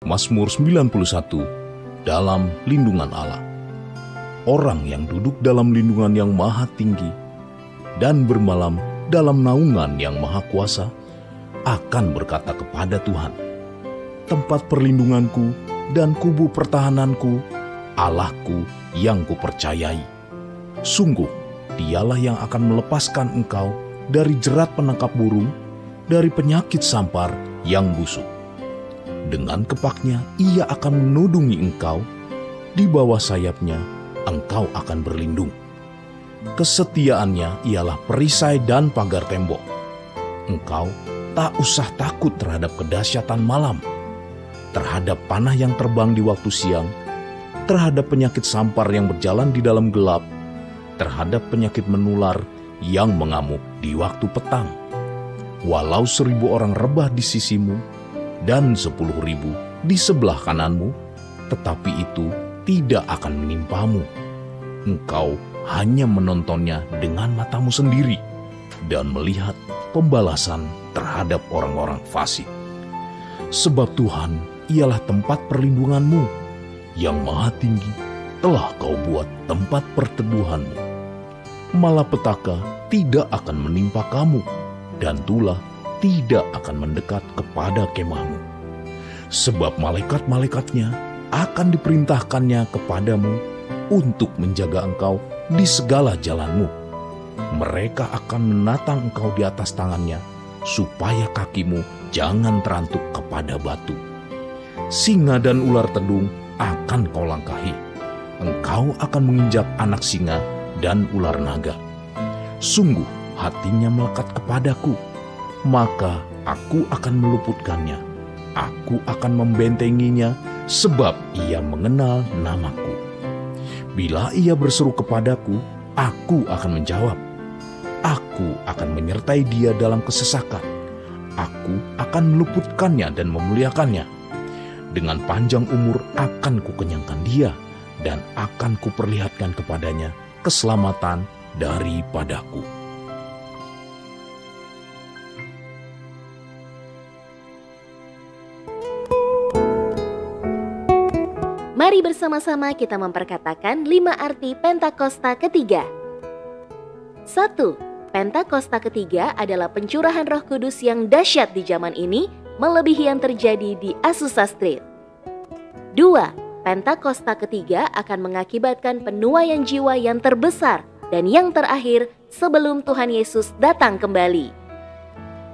Mazmur 91, dalam lindungan Allah. Orang yang duduk dalam lindungan yang maha tinggi dan bermalam dalam naungan yang maha kuasa akan berkata kepada Tuhan, tempat perlindunganku dan kubu pertahananku, Allahku yang kupercayai. Sungguh, dialah yang akan melepaskan engkau dari jerat penangkap burung, dari penyakit sampar yang busuk. Dengan kepaknya ia akan menudungi engkau, di bawah sayapnya engkau akan berlindung. Kesetiaannya ialah perisai dan pagar tembok. Engkau tak usah takut terhadap kedahsyatan malam, terhadap panah yang terbang di waktu siang, terhadap penyakit sampar yang berjalan di dalam gelap, terhadap penyakit menular yang mengamuk di waktu petang. Walau 1.000 orang rebah di sisimu dan 10.000 di sebelah kananmu, tetapi itu tidak akan menimpamu. Engkau hanya menontonnya dengan matamu sendiri dan melihat pembalasan terhadap orang-orang fasik. Sebab Tuhan ialah tempat perlindunganmu, yang maha tinggi telah kau buat tempat perteduhanmu. Malapetaka tidak akan menimpa kamu, dan tulah tidak akan mendekat kepada kemahmu. Sebab malaikat-malaikatnya akan diperintahkannya kepadamu untuk menjaga engkau di segala jalanmu. Mereka akan menatang engkau di atas tangannya, supaya kakimu jangan terantuk kepada batu. Singa dan ular tedung akan kau langkahi. Engkau akan menginjak anak singa dan ular naga. Sungguh hatinya melekat kepadaku, maka aku akan meluputkannya. Aku akan membentenginya, sebab ia mengenal namaku. Bila ia berseru kepadaku, aku akan menjawab. Aku akan menyertai dia dalam kesesakan. Aku akan meluputkannya dan memuliakannya. Dengan panjang umur akan kukenyangkan dia, dan akan kuperlihatkan kepadanya keselamatan daripadaku. Mari bersama-sama kita memperkatakan 5 arti Pentakosta ketiga. 1. Pentakosta ketiga adalah pencurahan Roh Kudus yang dahsyat di zaman ini, melebihi yang terjadi di Azusa Street. 2. Pentakosta ketiga akan mengakibatkan penuaian jiwa yang terbesar dan yang terakhir sebelum Tuhan Yesus datang kembali.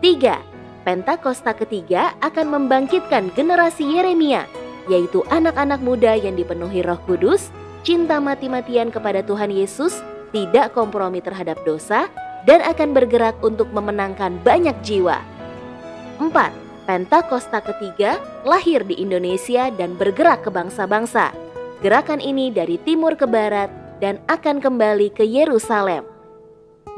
3. Pentakosta ketiga akan membangkitkan generasi Yeremia, yaitu anak-anak muda yang dipenuhi Roh Kudus, cinta mati-matian kepada Tuhan Yesus, tidak kompromi terhadap dosa, dan akan bergerak untuk memenangkan banyak jiwa. 4. Pentakosta ketiga lahir di Indonesia dan bergerak ke bangsa-bangsa. Gerakan ini dari timur ke barat dan akan kembali ke Yerusalem.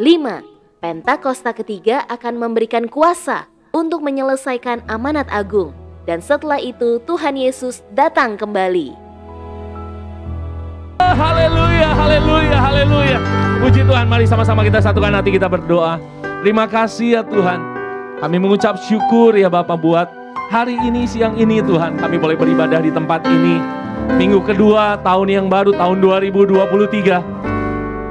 5. Pentakosta ketiga akan memberikan kuasa untuk menyelesaikan amanat agung. Dan setelah itu Tuhan Yesus datang kembali. Haleluya, haleluya, haleluya. Puji Tuhan, mari sama-sama kita satukan hati, kita berdoa. Terima kasih ya Tuhan. Kami mengucap syukur ya Bapa buat hari ini, siang ini Tuhan. Kami boleh beribadah di tempat ini. Minggu kedua tahun yang baru, tahun 2023.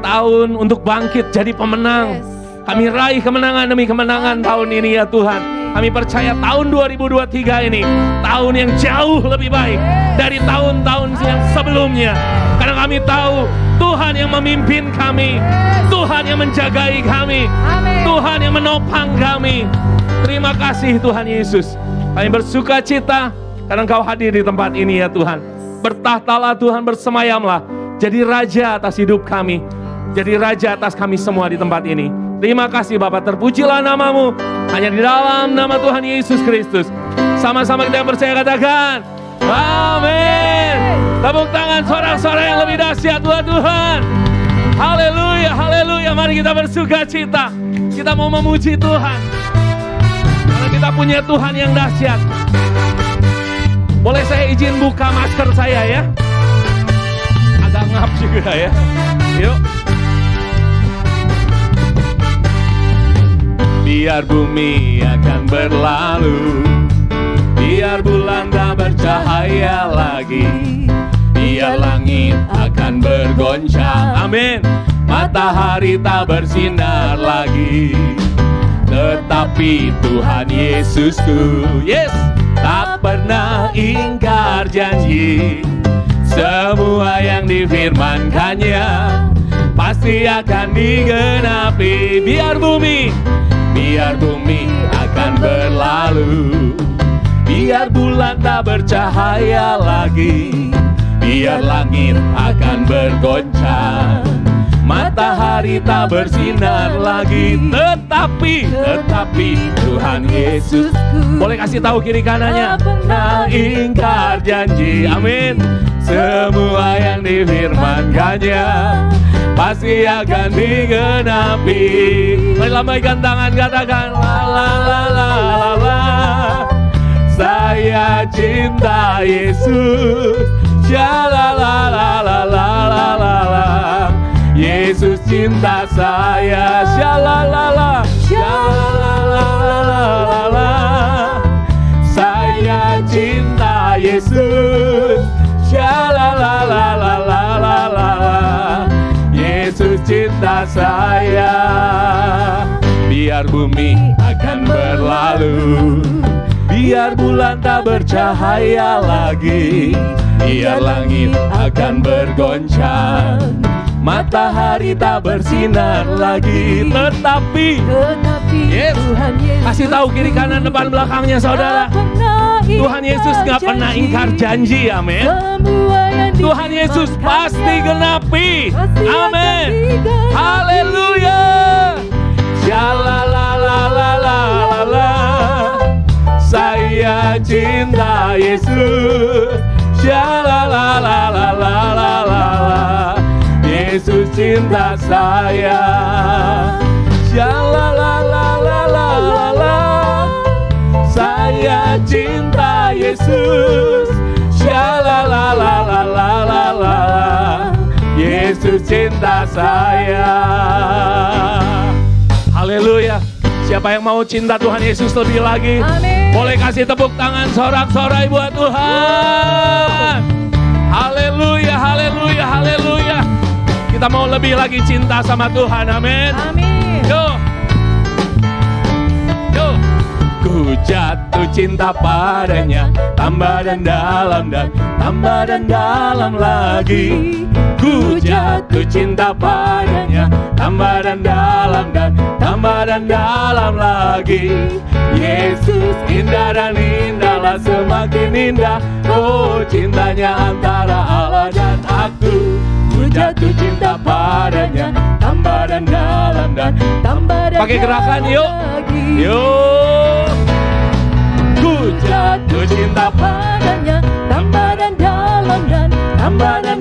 Tahun untuk bangkit jadi pemenang. Kami raih kemenangan demi kemenangan tahun ini ya Tuhan. Kami percaya tahun 2023 ini tahun yang jauh lebih baik dari tahun-tahun yang sebelumnya. Karena kami tahu Tuhan yang memimpin kami, Tuhan yang menjagai kami, Tuhan yang menopang kami. Terima kasih Tuhan Yesus. Kami bersuka cita karena Engkau hadir di tempat ini ya Tuhan. Bertahtalah Tuhan, bersemayamlah. Jadi raja atas hidup kami. Jadi raja atas kami semua di tempat ini. Terima kasih Bapa, terpujilah namamu. Hanya di dalam nama Tuhan Yesus Kristus. Sama-sama kita yang percaya katakan amin. Tepuk tangan sorak-sorak yang lebih dahsyat buat Tuhan. Haleluya, haleluya. Mari kita bersuka cita. Kita mau memuji Tuhan, karena kita punya Tuhan yang dahsyat. Boleh saya izin buka masker saya ya? Agak ngap juga ya. Yuk. Biar bumi akan berlalu, biar bulan tak bercahaya, lagi. Biar langit akan bergoncang. Amin. Matahari tak bersinar lagi, tetapi Tuhan Yesusku, yes, tak pernah ingkar janji. Semua yang difirmankannya pasti akan digenapi. Biar bumi akan berlalu, biar bulan tak bercahaya lagi, biar langit akan bergoncang, matahari tak bersinar lagi, tetapi Tuhan Yesus, boleh kasih tahu kiri kanannya, pernah ingkar janji. Amin. Semua yang difirmankannya pasti akan digenapi. Mari lambaikan tangan, katakan la la la la la la. Saya cinta Yesus, ya la la la la la la la la. Yesus cinta saya, syalalala, syalalala. Saya cinta Yesus, syalalala. Yesus cinta saya. Biar bumi akan berlalu, biar bulan tak bercahaya lagi, biar langit akan bergoncang, matahari tak bersinar lagi, tetapi yes. Tuhan Yesus, kasih tahu kiri kanan depan belakangnya saudara, Tuhan Yesus gak pernah ingkar janji. Amin. Tuhan Yesus pasti genapi. Amin. Haleluya. Shalalalalala. Saya cinta Yesus, shalalalalala. Yesus cinta saya, shalalalalala. Saya cinta Yesus, shalalalalala. Yesus cinta saya. Haleluya. Siapa yang mau cinta Tuhan Yesus lebih lagi? Amin. Boleh kasih tepuk tangan sorak-sorai buat Tuhan. Haleluya, haleluya, haleluya. Kita mau lebih lagi cinta sama Tuhan. Amin. Amin. Yo. Ku jatuh cinta padanya, tambah dan dalam lagi. Ku jatuh cinta padanya, tambah dan dalam lagi. Yesus indah dan indahlah, semakin indah. Oh, cintanya antara Allah dan aku. Ku jatuh cinta padanya, tambah dan dalam pakai gerakan yuk. Yuk. Ku jatuh cinta padanya, tambah dan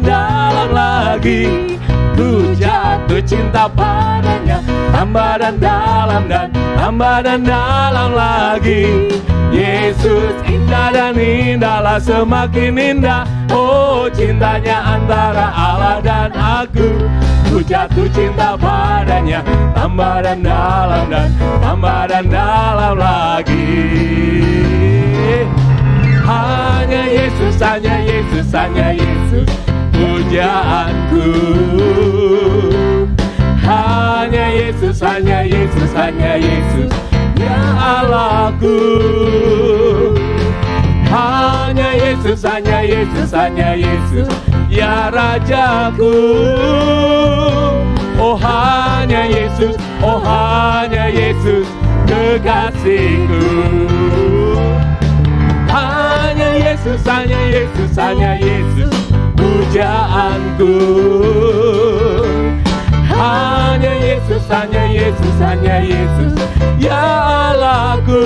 dalam lagi. Ku jatuh cinta padanya, tambah dan dalam lagi. Yesus indah dan indahlah, semakin indah. Oh, cintanya antara Allah dan aku. Ku jatuh cinta padanya, tambah dan dalam lagi. Hanya Yesus, hanya Yesus, hanya Yesus, pujaanku. Hanya Yesus, hanya Yesus, hanya Yesus, ya Allahku. Hanya Yesus, hanya Yesus, hanya Yesus, ya Rajaku. Oh hanya Yesus, oh hanya Yesus, kekasihku. Hanya Yesus, hanya Yesus, hanya Yesus, pujaanku. Hanya Yesus, hanya Yesus, hanya Yesus, ya Allahku.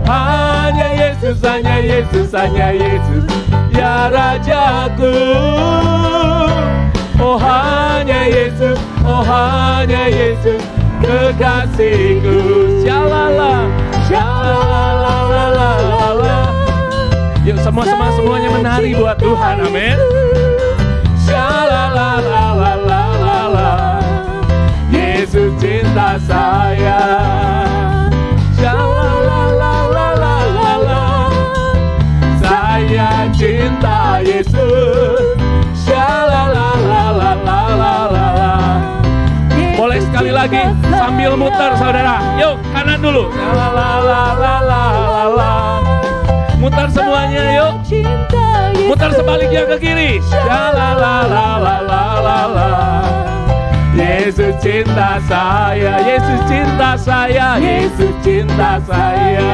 Hanya Yesus, hanya Yesus, hanya Yesus, ya Rajaku. Oh hanya Yesus, oh hanya Yesus, kekasihku. Shalala, shalala. Yuk semuanya menari buat Tuhan. Amin. Shalala. Yesus cinta saya. Shalala. Saya Yesus. Shalalalalalalalala. Boleh sekali lagi sambil muter saudara. Yuk kanan dulu. Shalalalalala. Muter semuanya yuk. Muter sebaliknya ke kiri. Shalalalalala. Yesus cinta saya, Yesus cinta saya, Yesus cinta saya,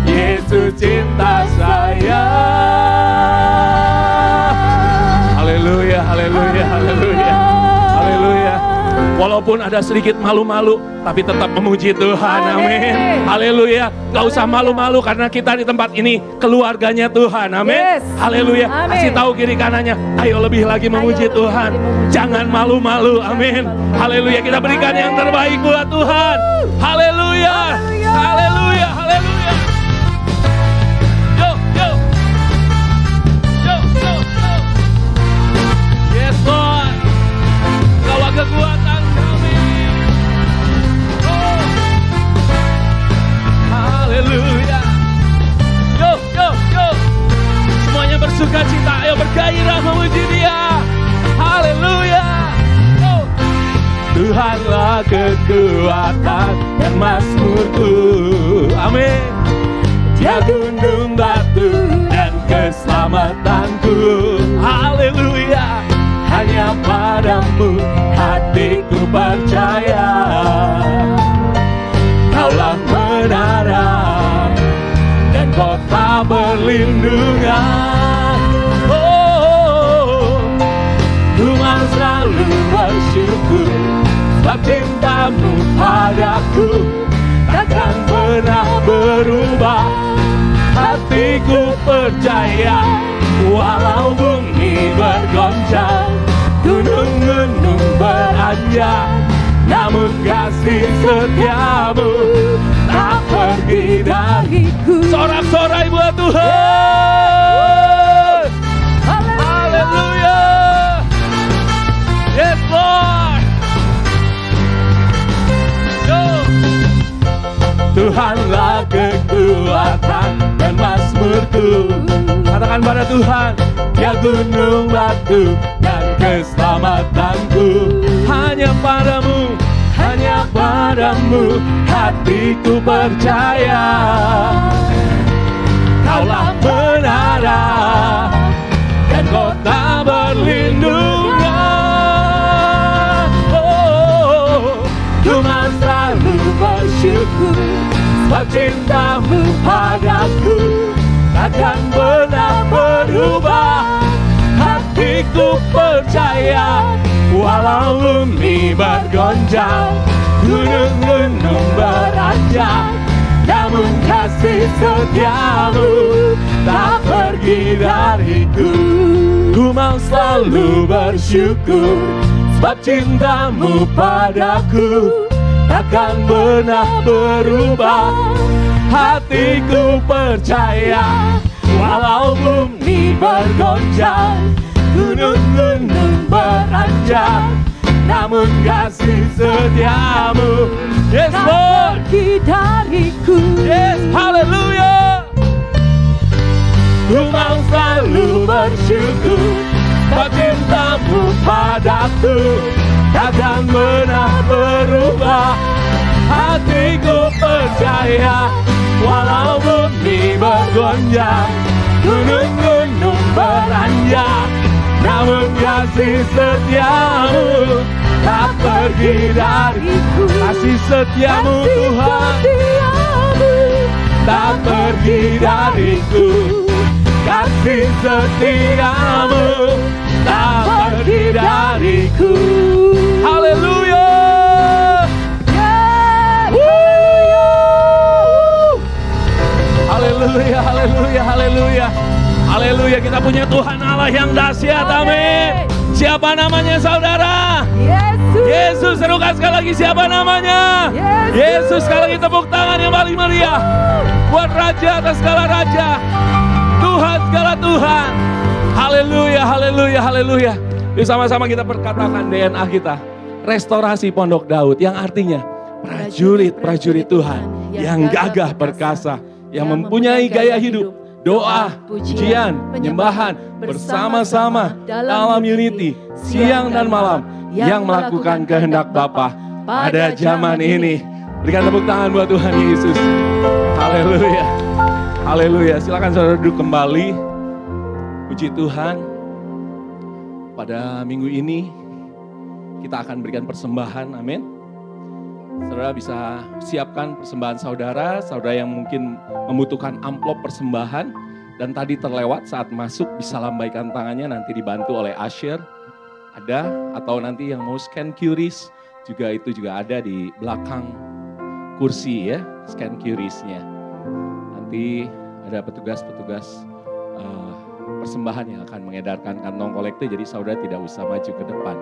Yesus cinta saya. Haleluya, haleluya, haleluya, haleluya. Walaupun ada sedikit malu-malu, tapi tetap memuji Tuhan, amin. Haleluya, gak usah malu-malu karena kita di tempat ini keluarganya Tuhan, amin. Haleluya, kasih tahu kiri kanannya, ayo lebih lagi memuji Tuhan. Jangan malu-malu, amin. Haleluya, kita berikan yang terbaik buat Tuhan. Haleluya, haleluya, haleluya. Yo, yo, yo, yo, yo. Yes Lord, Kaulah kekuatan kami. Oh. Haleluya. Yo, yo, yo. Semuanya bersuka cita, ayo bergairah memuji Dia. Haleluya. Oh. Tuhanlah kekuatan dan mazmurku. Amin. Dia gunung batu dan keselamatanku. Haleluya. Hanya padamu hatiku percaya. Kaulah menara dan kota berlindungan. Ku mau selalu bersyukur sebab cintamu padaku takkan pernah berubah. Hatiku percaya walau bumi bergoncang, gunung-gunung beranjak, namun kasih setiamu tak pergi dariku. Sorak-sorai buat Tuhan. Haleluya. Yes Lord. Yo. Tuhanlah kekuatan dan mazmurku. Katakan pada Tuhan, Dia gunung batu dan keselamatanku. Hanya padamu, hanya padamu hatiku percaya. Kaulah menara dan kota berlindungan. Ku mau selalu bersyukur sebab cintamu padaku takkan pernah berubah. Hatiku percaya walau bumi bergoncang, gunung-gunung beranjak, namun kasih setiamu tak pergi dariku. Ku mau selalu bersyukur sebab cintamu padaku takkan pernah berubah. Hatiku percaya walau bumi bergoncang, gunung-gunung beranjak, namun kasih setiamu yes Lord pergi dariku. Yes, haleluya. Ku mau selalu bersyukur sebab cintamu padaku takkan pernah berubah. Hatiku percaya walau bumi bergoncang, gunung-gunung beranjak, namun kasih setiamu tak pergi dariku. Kasih setiamu Tuhan tak pergi dariku. Kasih setiamu tak pergi dariku. Haleluya. Haleluya, haleluya, haleluya. Haleluya, kita punya Tuhan Allah yang dahsyat, amin. Siapa namanya saudara? Yesus. Yesus, serukan sekali lagi siapa namanya? Yesus, sekali lagi tepuk tangan yang paling meriah. Buat Raja atas segala Raja, Tuhan segala Tuhan. Haleluya, haleluya, haleluya. Yuk sama-sama kita perkatakan DNA kita. Restorasi Pondok Daud, yang artinya prajurit-prajurit Tuhan yang gagah perkasa, yang mempunyai gaya hidup doa, pujian, penyembahan bersama-sama dalam unity siang dan malam yang melakukan kehendak Bapa pada zaman ini. Berikan tepuk tangan buat Tuhan Yesus. Haleluya. Haleluya. Silakan saudara duduk kembali. Puji Tuhan. Pada minggu ini kita akan berikan persembahan. Amin. Saudara bisa siapkan persembahan saudara yang mungkin membutuhkan amplop persembahan dan tadi terlewat saat masuk bisa lambaikan tangannya, nanti dibantu oleh usher. Ada, atau nanti yang mau scan QRIS juga itu juga ada di belakang kursi ya, scan QRIS-nya. Nanti ada petugas-petugas persembahan yang akan mengedarkan kantong kolektif, jadi saudara tidak usah maju ke depan.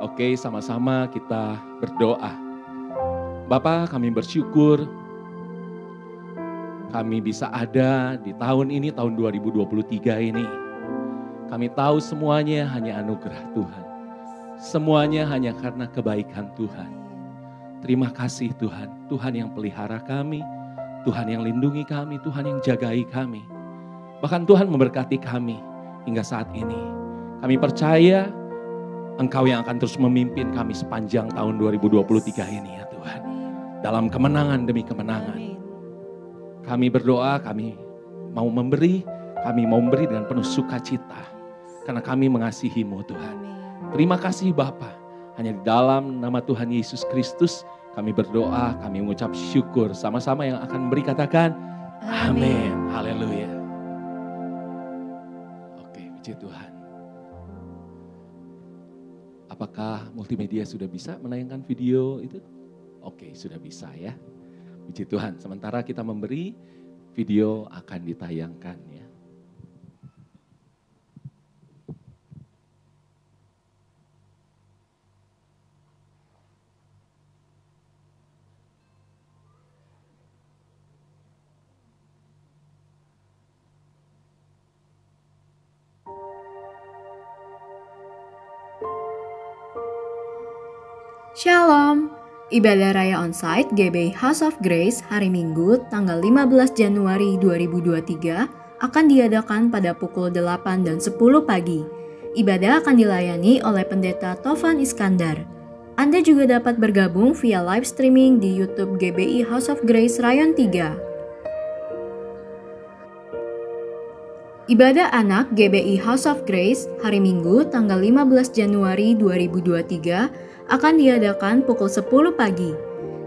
Oke, sama-sama kita berdoa. Bapa, kami bersyukur kami bisa ada di tahun ini, tahun 2023 ini. Kami tahu semuanya hanya anugerah Tuhan. Semuanya hanya karena kebaikan Tuhan. Terima kasih Tuhan, Tuhan yang pelihara kami, Tuhan yang lindungi kami, Tuhan yang jagai kami. Bahkan Tuhan memberkati kami hingga saat ini. Kami percaya Engkau yang akan terus memimpin kami sepanjang tahun 2023 ini ya Tuhan. Dalam kemenangan demi kemenangan. Kami berdoa, kami mau memberi dengan penuh sukacita. Karena kami mengasihi-Mu Tuhan. Terima kasih Bapa. Hanya di dalam nama Tuhan Yesus Kristus kami berdoa, kami mengucap syukur. Sama-sama yang akan beri katakan, amin. Haleluya. Oke, puji Tuhan. Apakah multimedia sudah bisa menayangkan video itu? Oke, sudah bisa ya. Puji Tuhan. Sementara kita memberi, video akan ditayangkan ya. Shalom, ibadah raya onsite GBI House of Grace hari Minggu tanggal 15 Januari 2023 akan diadakan pada pukul 8 dan 10 pagi. Ibadah akan dilayani oleh Pendeta Tovan Iskandar. Anda juga dapat bergabung via live streaming di YouTube GBI House of Grace Rayon 3. Ibadah anak GBI House of Grace hari Minggu tanggal 15 Januari 2023 akan diadakan pukul 10 pagi.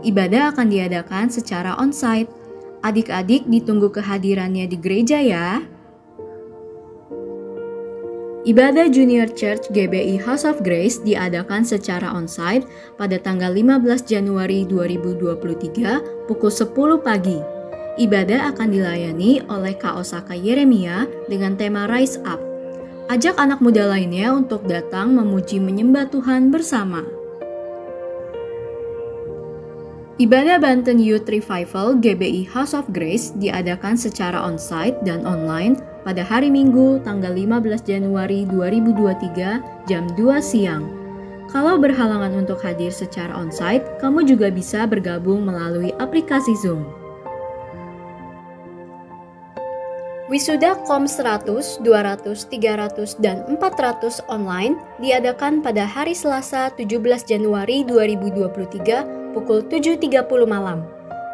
Ibadah akan diadakan secara onsite. Adik-adik ditunggu kehadirannya di gereja ya. Ibadah Junior Church GBI House of Grace diadakan secara onsite pada tanggal 15 Januari 2023 pukul 10 pagi. Ibadah akan dilayani oleh Kak Osaka Yeremia dengan tema Rise Up. Ajak anak muda lainnya untuk datang memuji menyembah Tuhan bersama. Ibadah Banten Youth Revival GBI House of Grace diadakan secara onsite dan online pada hari Minggu tanggal 15 Januari 2023 jam 2 siang. Kalau berhalangan untuk hadir secara onsite, kamu juga bisa bergabung melalui aplikasi Zoom. Wisuda KOM 100, 200, 300, dan 400 online diadakan pada hari Selasa 17 Januari 2023 pukul 7.30 malam.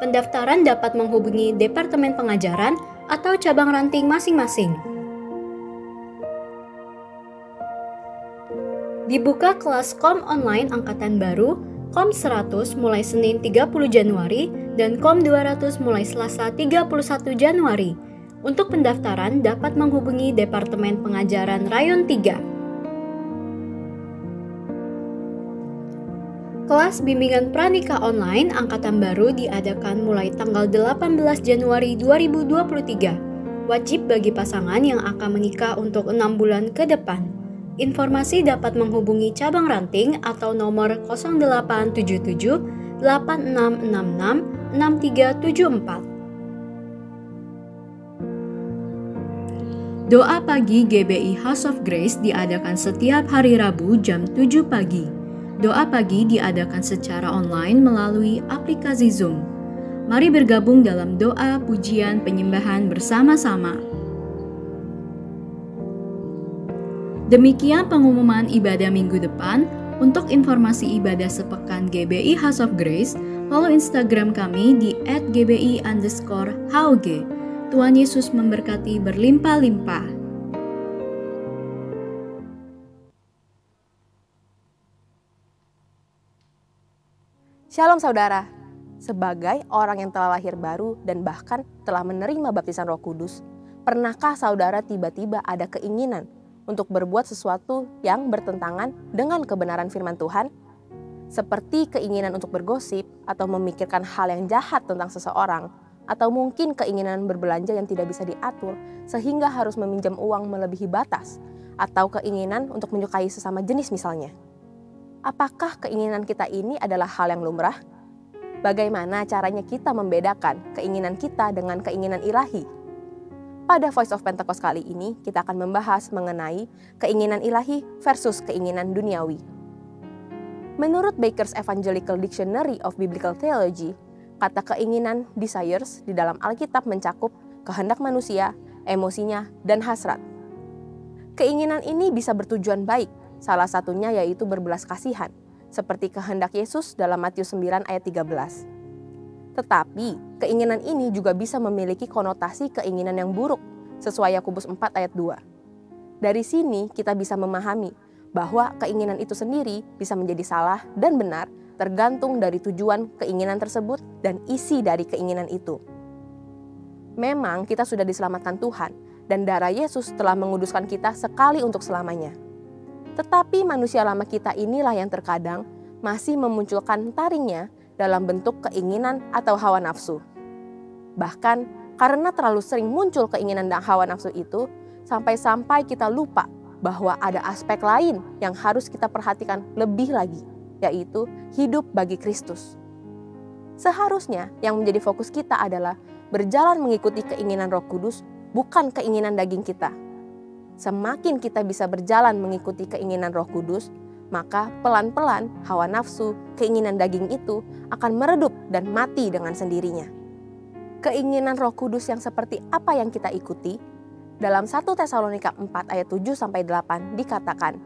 Pendaftaran dapat menghubungi Departemen Pengajaran atau cabang ranting masing-masing. Dibuka kelas KOM online angkatan baru, KOM 100 mulai Senin 30 Januari dan KOM 200 mulai Selasa 31 Januari. Untuk pendaftaran dapat menghubungi Departemen Pengajaran Rayon 3. Kelas bimbingan pranikah online angkatan baru diadakan mulai tanggal 18 Januari 2023. Wajib bagi pasangan yang akan menikah untuk 6 bulan ke depan. Informasi dapat menghubungi cabang ranting atau nomor 0877 8666 6374. Doa pagi GBI House of Grace diadakan setiap hari Rabu jam 7 pagi. Doa pagi diadakan secara online melalui aplikasi Zoom. Mari bergabung dalam doa, pujian, penyembahan bersama-sama. Demikian pengumuman ibadah minggu depan. Untuk informasi ibadah sepekan GBI House of Grace, follow Instagram kami di @gbi_HOG. Tuhan Yesus memberkati berlimpah-limpah. Shalom saudara, sebagai orang yang telah lahir baru dan bahkan telah menerima baptisan Roh Kudus, pernahkah saudara tiba-tiba ada keinginan untuk berbuat sesuatu yang bertentangan dengan kebenaran firman Tuhan? Seperti keinginan untuk bergosip atau memikirkan hal yang jahat tentang seseorang, atau mungkin keinginan berbelanja yang tidak bisa diatur sehingga harus meminjam uang melebihi batas, atau keinginan untuk menyukai sesama jenis misalnya. Apakah keinginan kita ini adalah hal yang lumrah? Bagaimana caranya kita membedakan keinginan kita dengan keinginan ilahi? Pada Voice of Pentecost kali ini, kita akan membahas mengenai keinginan ilahi versus keinginan duniawi. Menurut Baker's Evangelical Dictionary of Biblical Theology, kata keinginan desires di dalam Alkitab mencakup kehendak manusia, emosinya, dan hasrat. Keinginan ini bisa bertujuan baik, salah satunya yaitu berbelas kasihan, seperti kehendak Yesus dalam Matius 9 ayat 13. Tetapi, keinginan ini juga bisa memiliki konotasi keinginan yang buruk, sesuai Yakobus 4 ayat 2. Dari sini kita bisa memahami bahwa keinginan itu sendiri bisa menjadi salah dan benar tergantung dari tujuan keinginan tersebut dan isi dari keinginan itu. Memang kita sudah diselamatkan Tuhan dan darah Yesus telah menguduskan kita sekali untuk selamanya. Tetapi manusia lama kita inilah yang terkadang masih memunculkan taringnya dalam bentuk keinginan atau hawa nafsu. Bahkan karena terlalu sering muncul keinginan dan hawa nafsu itu, sampai-sampai kita lupa bahwa ada aspek lain yang harus kita perhatikan lebih lagi, yaitu hidup bagi Kristus. Seharusnya yang menjadi fokus kita adalah berjalan mengikuti keinginan Roh Kudus, bukan keinginan daging kita. Semakin kita bisa berjalan mengikuti keinginan Roh Kudus, maka pelan-pelan hawa nafsu, keinginan daging itu akan meredup dan mati dengan sendirinya. Keinginan Roh Kudus yang seperti apa yang kita ikuti? Dalam 1 Tesalonika 4 ayat 7-8 dikatakan,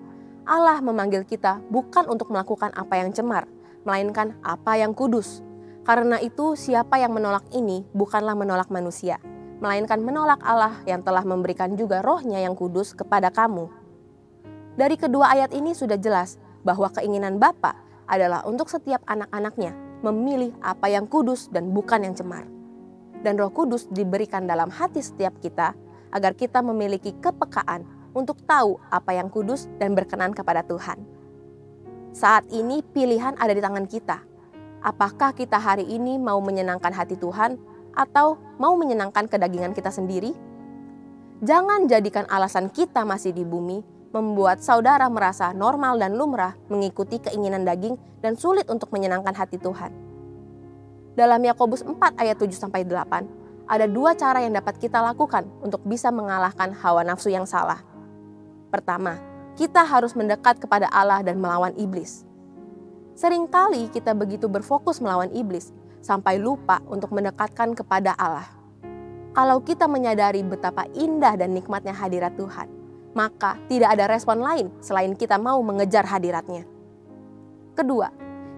Allah memanggil kita bukan untuk melakukan apa yang cemar, melainkan apa yang kudus. Karena itu siapa yang menolak ini bukanlah menolak manusia, melainkan menolak Allah yang telah memberikan juga Roh-Nya yang kudus kepada kamu. Dari kedua ayat ini sudah jelas bahwa keinginan Bapa adalah untuk setiap anak-anaknya memilih apa yang kudus dan bukan yang cemar. Dan Roh Kudus diberikan dalam hati setiap kita agar kita memiliki kepekaan untuk tahu apa yang kudus dan berkenan kepada Tuhan. Saat ini pilihan ada di tangan kita. Apakah kita hari ini mau menyenangkan hati Tuhan atau mau menyenangkan kedagingan kita sendiri? Jangan jadikan alasan kita masih di bumi membuat saudara merasa normal dan lumrah mengikuti keinginan daging dan sulit untuk menyenangkan hati Tuhan. Dalam Yakobus 4 ayat 7-8, ada dua cara yang dapat kita lakukan untuk bisa mengalahkan hawa nafsu yang salah. Pertama, kita harus mendekat kepada Allah dan melawan iblis. Seringkali kita begitu berfokus melawan iblis, sampai lupa untuk mendekatkan kepada Allah. Kalau kita menyadari betapa indah dan nikmatnya hadirat Tuhan, maka tidak ada respon lain selain kita mau mengejar hadiratnya. Kedua,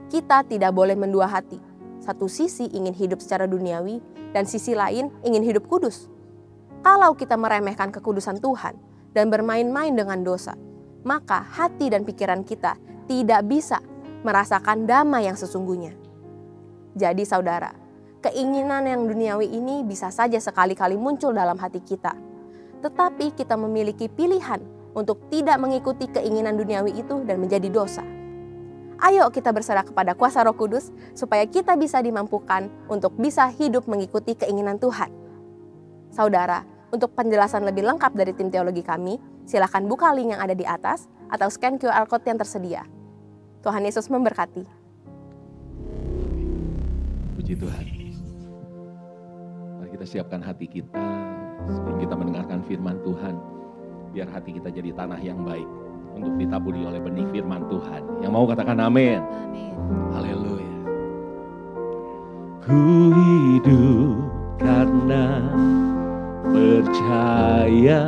kita tidak boleh mendua hati. Satu sisi ingin hidup secara duniawi dan sisi lain ingin hidup kudus. Kalau kita meremehkan kekudusan Tuhan dan bermain-main dengan dosa, maka hati dan pikiran kita tidak bisa merasakan damai yang sesungguhnya. Jadi saudara, keinginan yang duniawi ini bisa saja sekali-kali muncul dalam hati kita. Tetapi kita memiliki pilihan untuk tidak mengikuti keinginan duniawi itu dan menjadi dosa. Ayo kita berserah kepada kuasa Roh Kudus supaya kita bisa dimampukan untuk bisa hidup mengikuti keinginan Tuhan. Saudara, untuk penjelasan lebih lengkap dari tim teologi kami, silakan buka link yang ada di atas atau scan QR Code yang tersedia. Tuhan Yesus memberkati. Puji Tuhan. Mari kita siapkan hati kita sebelum kita mendengarkan firman Tuhan. Biar hati kita jadi tanah yang baik untuk ditaburi oleh benih firman Tuhan. Yang mau katakan amin. Amin. Haleluya. Ku hidup karena percaya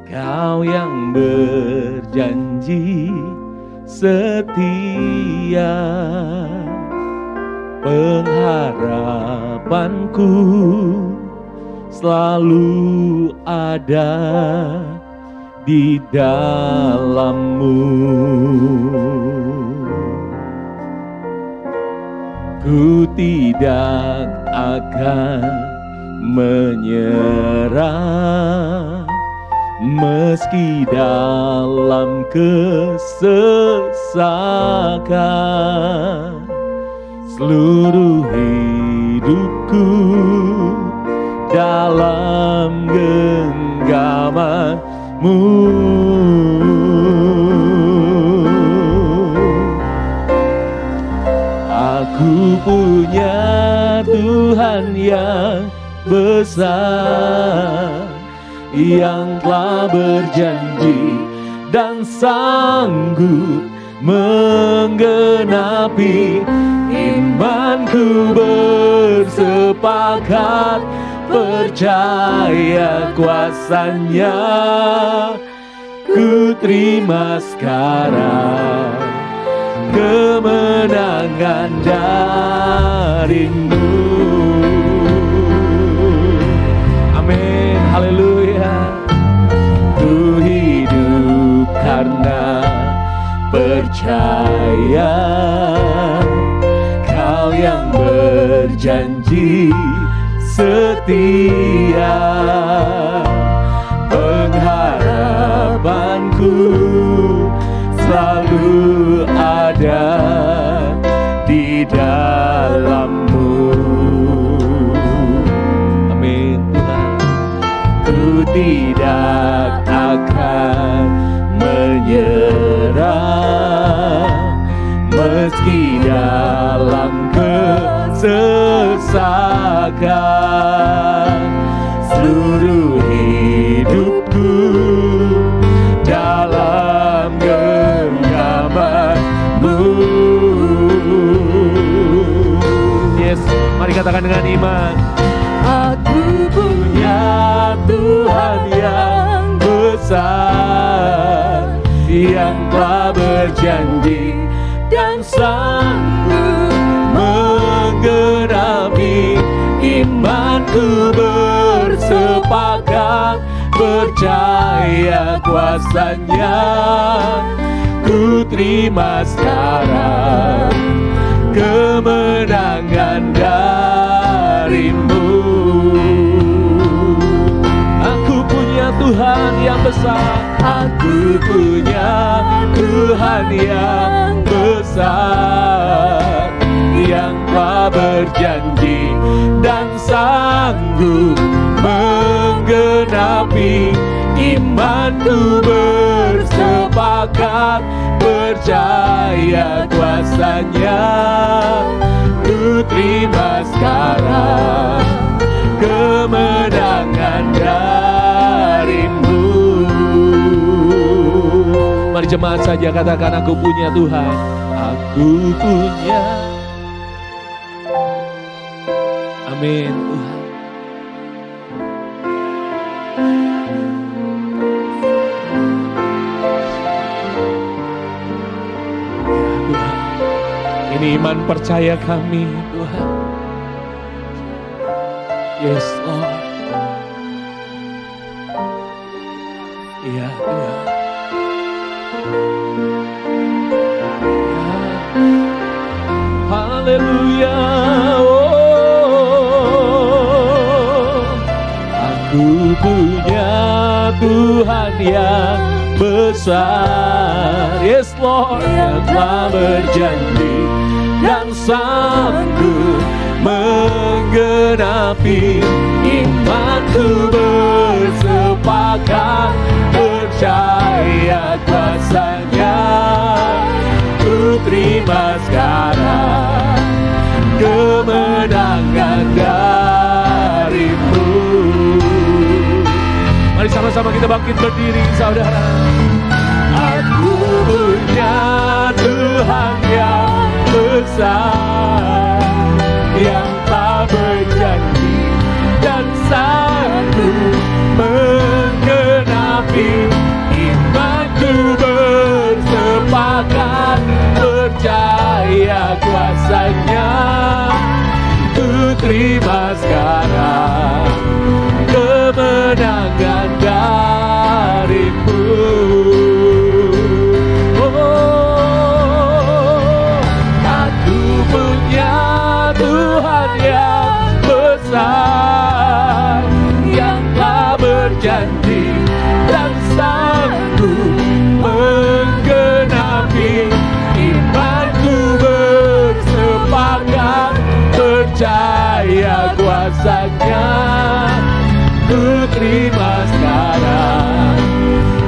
Kau yang berjanji setia, pengharapanku selalu ada di dalam-Mu. Ku tidak akan menyerah meski dalam kesesakan. Seluruh hidupku dalam genggaman-Mu. Aku punya Tuhan yang besar, yang telah berjanji dan sanggup menggenapi. Imanku bersepakat percaya kuasa-Nya. Ku terima sekarang kemenangan dari-Mu. Amin, haleluya. Ku hidup karena percaya, Kau yang berjanji setia. Pengharapanku selalu ada di dalam-Mu. Amin Tuhan. Ku tidak akan menyerah meski dalam kesesakan. Seluruh hidupku dalam genggaman-Mu. Yes, mari katakan dengan iman. Aku punya Tuhan yang besar, yang telah berjanji dan sanggup menggenapi. Imanku bersepakat percaya kuasa-Nya. Ku terima sekarang kemenangan dari-Mu. Aku punya Tuhan yang besar, aku punya Tuhan yang besar, yang telah berjanji dan sanggup menggenapi. Imanku bersepakat percaya kuasa-Nya. Ku terima sekarang kemenangan dari-Mu. Mari jemaat saja katakan, aku punya Tuhan, aku punya. Amin Tuhan. Ini iman percaya kami Tuhan. Yes Lord. Iya Tuhan. Haleluya. Oh, aku punya Tuhan yang besar. Yes Lord, yang telah berjanji dan sanggup menggenapi. Imanku bersepakat percaya kuasa-Nya. Ku terima sekarang kemenangan dari-Mu. Mari sama-sama kita bangkit berdiri saudara. Aku punya Tuhan yang besar, yang tak berjanji dan sanggup menggenapi. ku terima sekarang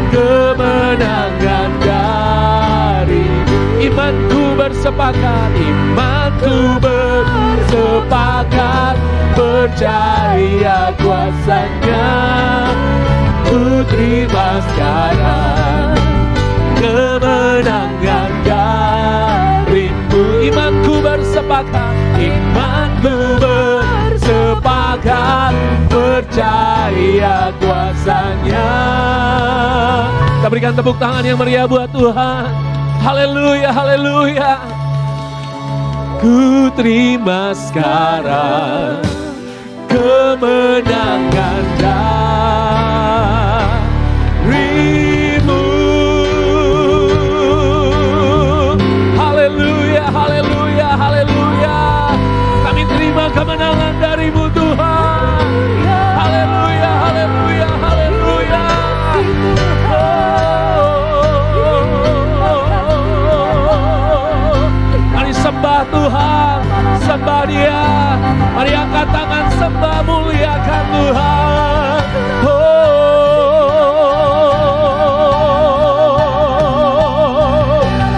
kemenangan dari-Mu. Imanku bersepakat, imanku bersepakat, percaya kuasa-Nya. Ku terima sekarang kemenangan dari-Mu. Imanku bersepakat, imanku bersepakat, percaya kuasa-Nya. Kita berikan tepuk tangan yang meriah buat Tuhan. Haleluya, haleluya. Ku terima sekarang kemenangan dari-Mu. Haleluya, haleluya, haleluya. Kami terima kemenangan dari-Mu Tuhan. Haleluya, haleluya, haleluya. Mari sembah Tuhan, sembah Dia. Mari angkat tangan sembah, muliakan Tuhan.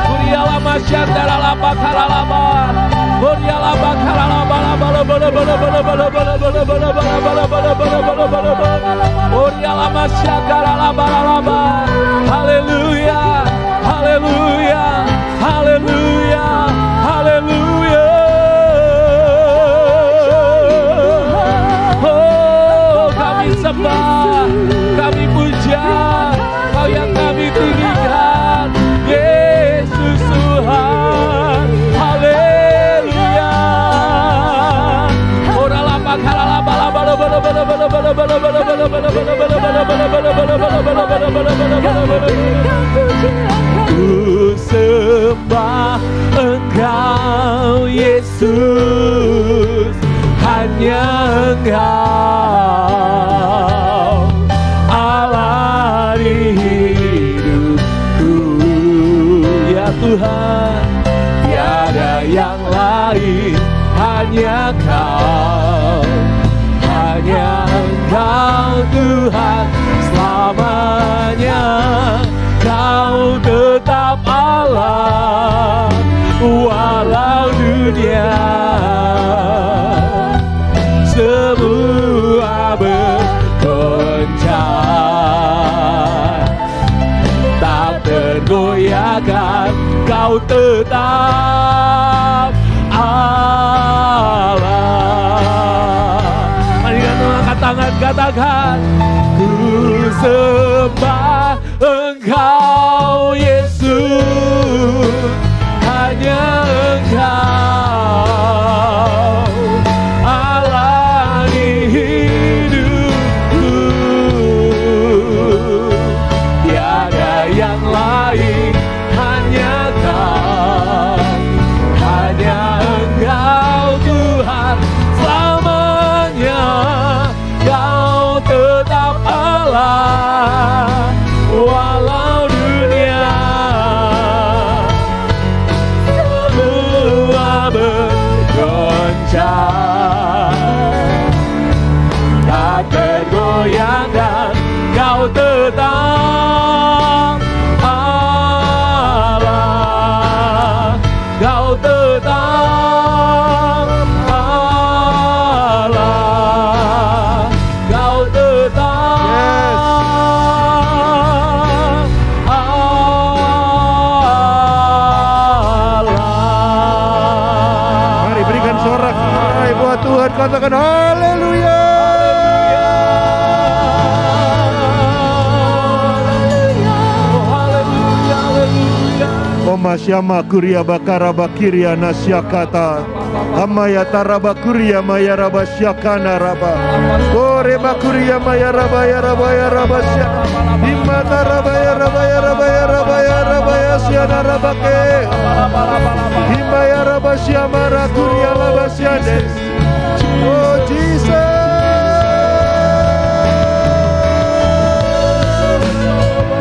Kuriala masyandara laba karalaba, kuriala bakaralaba laba laba laba laba laba laba laba laba laba laba, kuriala masyandara laba laba. Haleluya, haleluya, haleluya, haleluya. Sembah, kami puja, Kau yang kami tinggikan, Yesus Tuhan. Haleluya. Ora lapa kala lapa lapa lapa lapa lapa lapa lapa lapa lapa lapa. Ku sembah Engkau Yesus, hanya Engkau Allah di hidupku. Ya Tuhan, tiada yang lain, hanya Kau, hanya Engkau Tuhan selamanya. Kau tetap Allah walau dunia semua bergoncang, tak tergoyahkan, Kau tetap Allah. Mari kita angkat tangan, katakan, ku sembah Engkau Yesus, hanya Engkau Allah di hidupku. Tiada yang lain, hanya Kau, hanya Engkau Tuhan selamanya. Kau tetap Allah walau dunia semua bergoncang, tak tergoyahkan, Kau tetap Allah. Kau tetap Allah. Kau tetap Allah. Mari berikan sorak-sorai buat Tuhan, katakan haleluya. Masyama kuria bakara bakiria nasyakata amaya taraba kuria maya raba syakana raba kore bakuria maya raba ya raba ya raba sya imata raba ya raba ya raba ya raba ya raba ya syana raba ke imaya raba syama rakuria raba syane. Oh Jesus,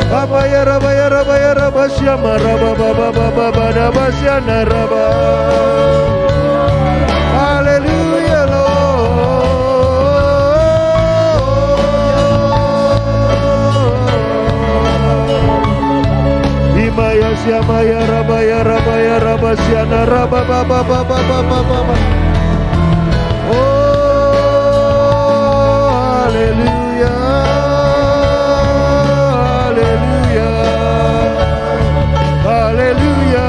Abaya raba ya raba ya raba syama raba baba baba baba syana raba. Haleluya Lord. Siamaya Rabaya Rabaya Rabasiana Rababababababababa. Oh, haleluya, haleluya, haleluya.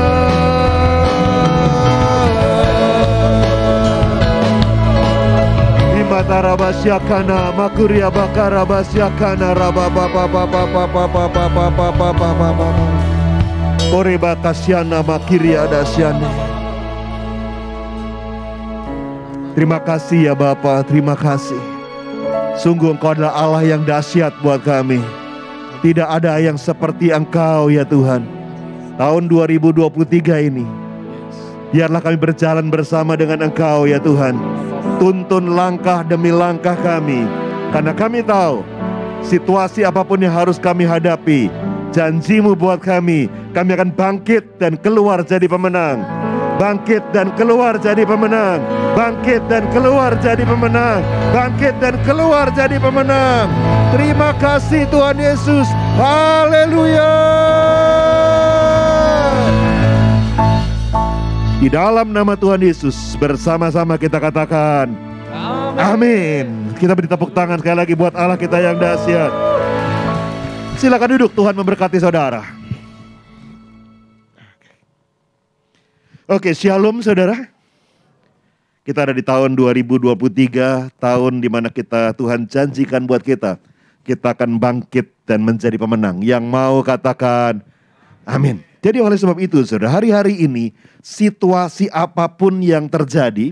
Imatarabasiakana Makuria Bakarabasiakana Rababababababababababababababa. Koreba kasyana makiria dasyana. Terima kasih ya Bapa, terima kasih. Sungguh Engkau adalah Allah yang dahsyat buat kami. Tidak ada yang seperti Engkau ya Tuhan. Tahun 2023 ini, biarlah kami berjalan bersama dengan Engkau ya Tuhan. Tuntun langkah demi langkah kami, karena kami tahu situasi apapun yang harus kami hadapi, janji-Mu buat kami akan bangkit dan keluar jadi pemenang. Bangkit dan keluar jadi pemenang. Bangkit dan keluar jadi pemenang. Bangkit dan keluar jadi pemenang. Terima kasih Tuhan Yesus. Haleluya. Di dalam nama Tuhan Yesus bersama-sama kita katakan amin. Kita beri tepuk tangan sekali lagi buat Allah kita yang dahsyat. Silakan duduk, Tuhan memberkati saudara. Oke, shalom saudara. Kita ada di tahun 2023, tahun di mana Tuhan janjikan buat kita akan bangkit dan menjadi pemenang. Yang mau katakan amin. Jadi oleh sebab itu saudara, hari-hari ini situasi apapun yang terjadi,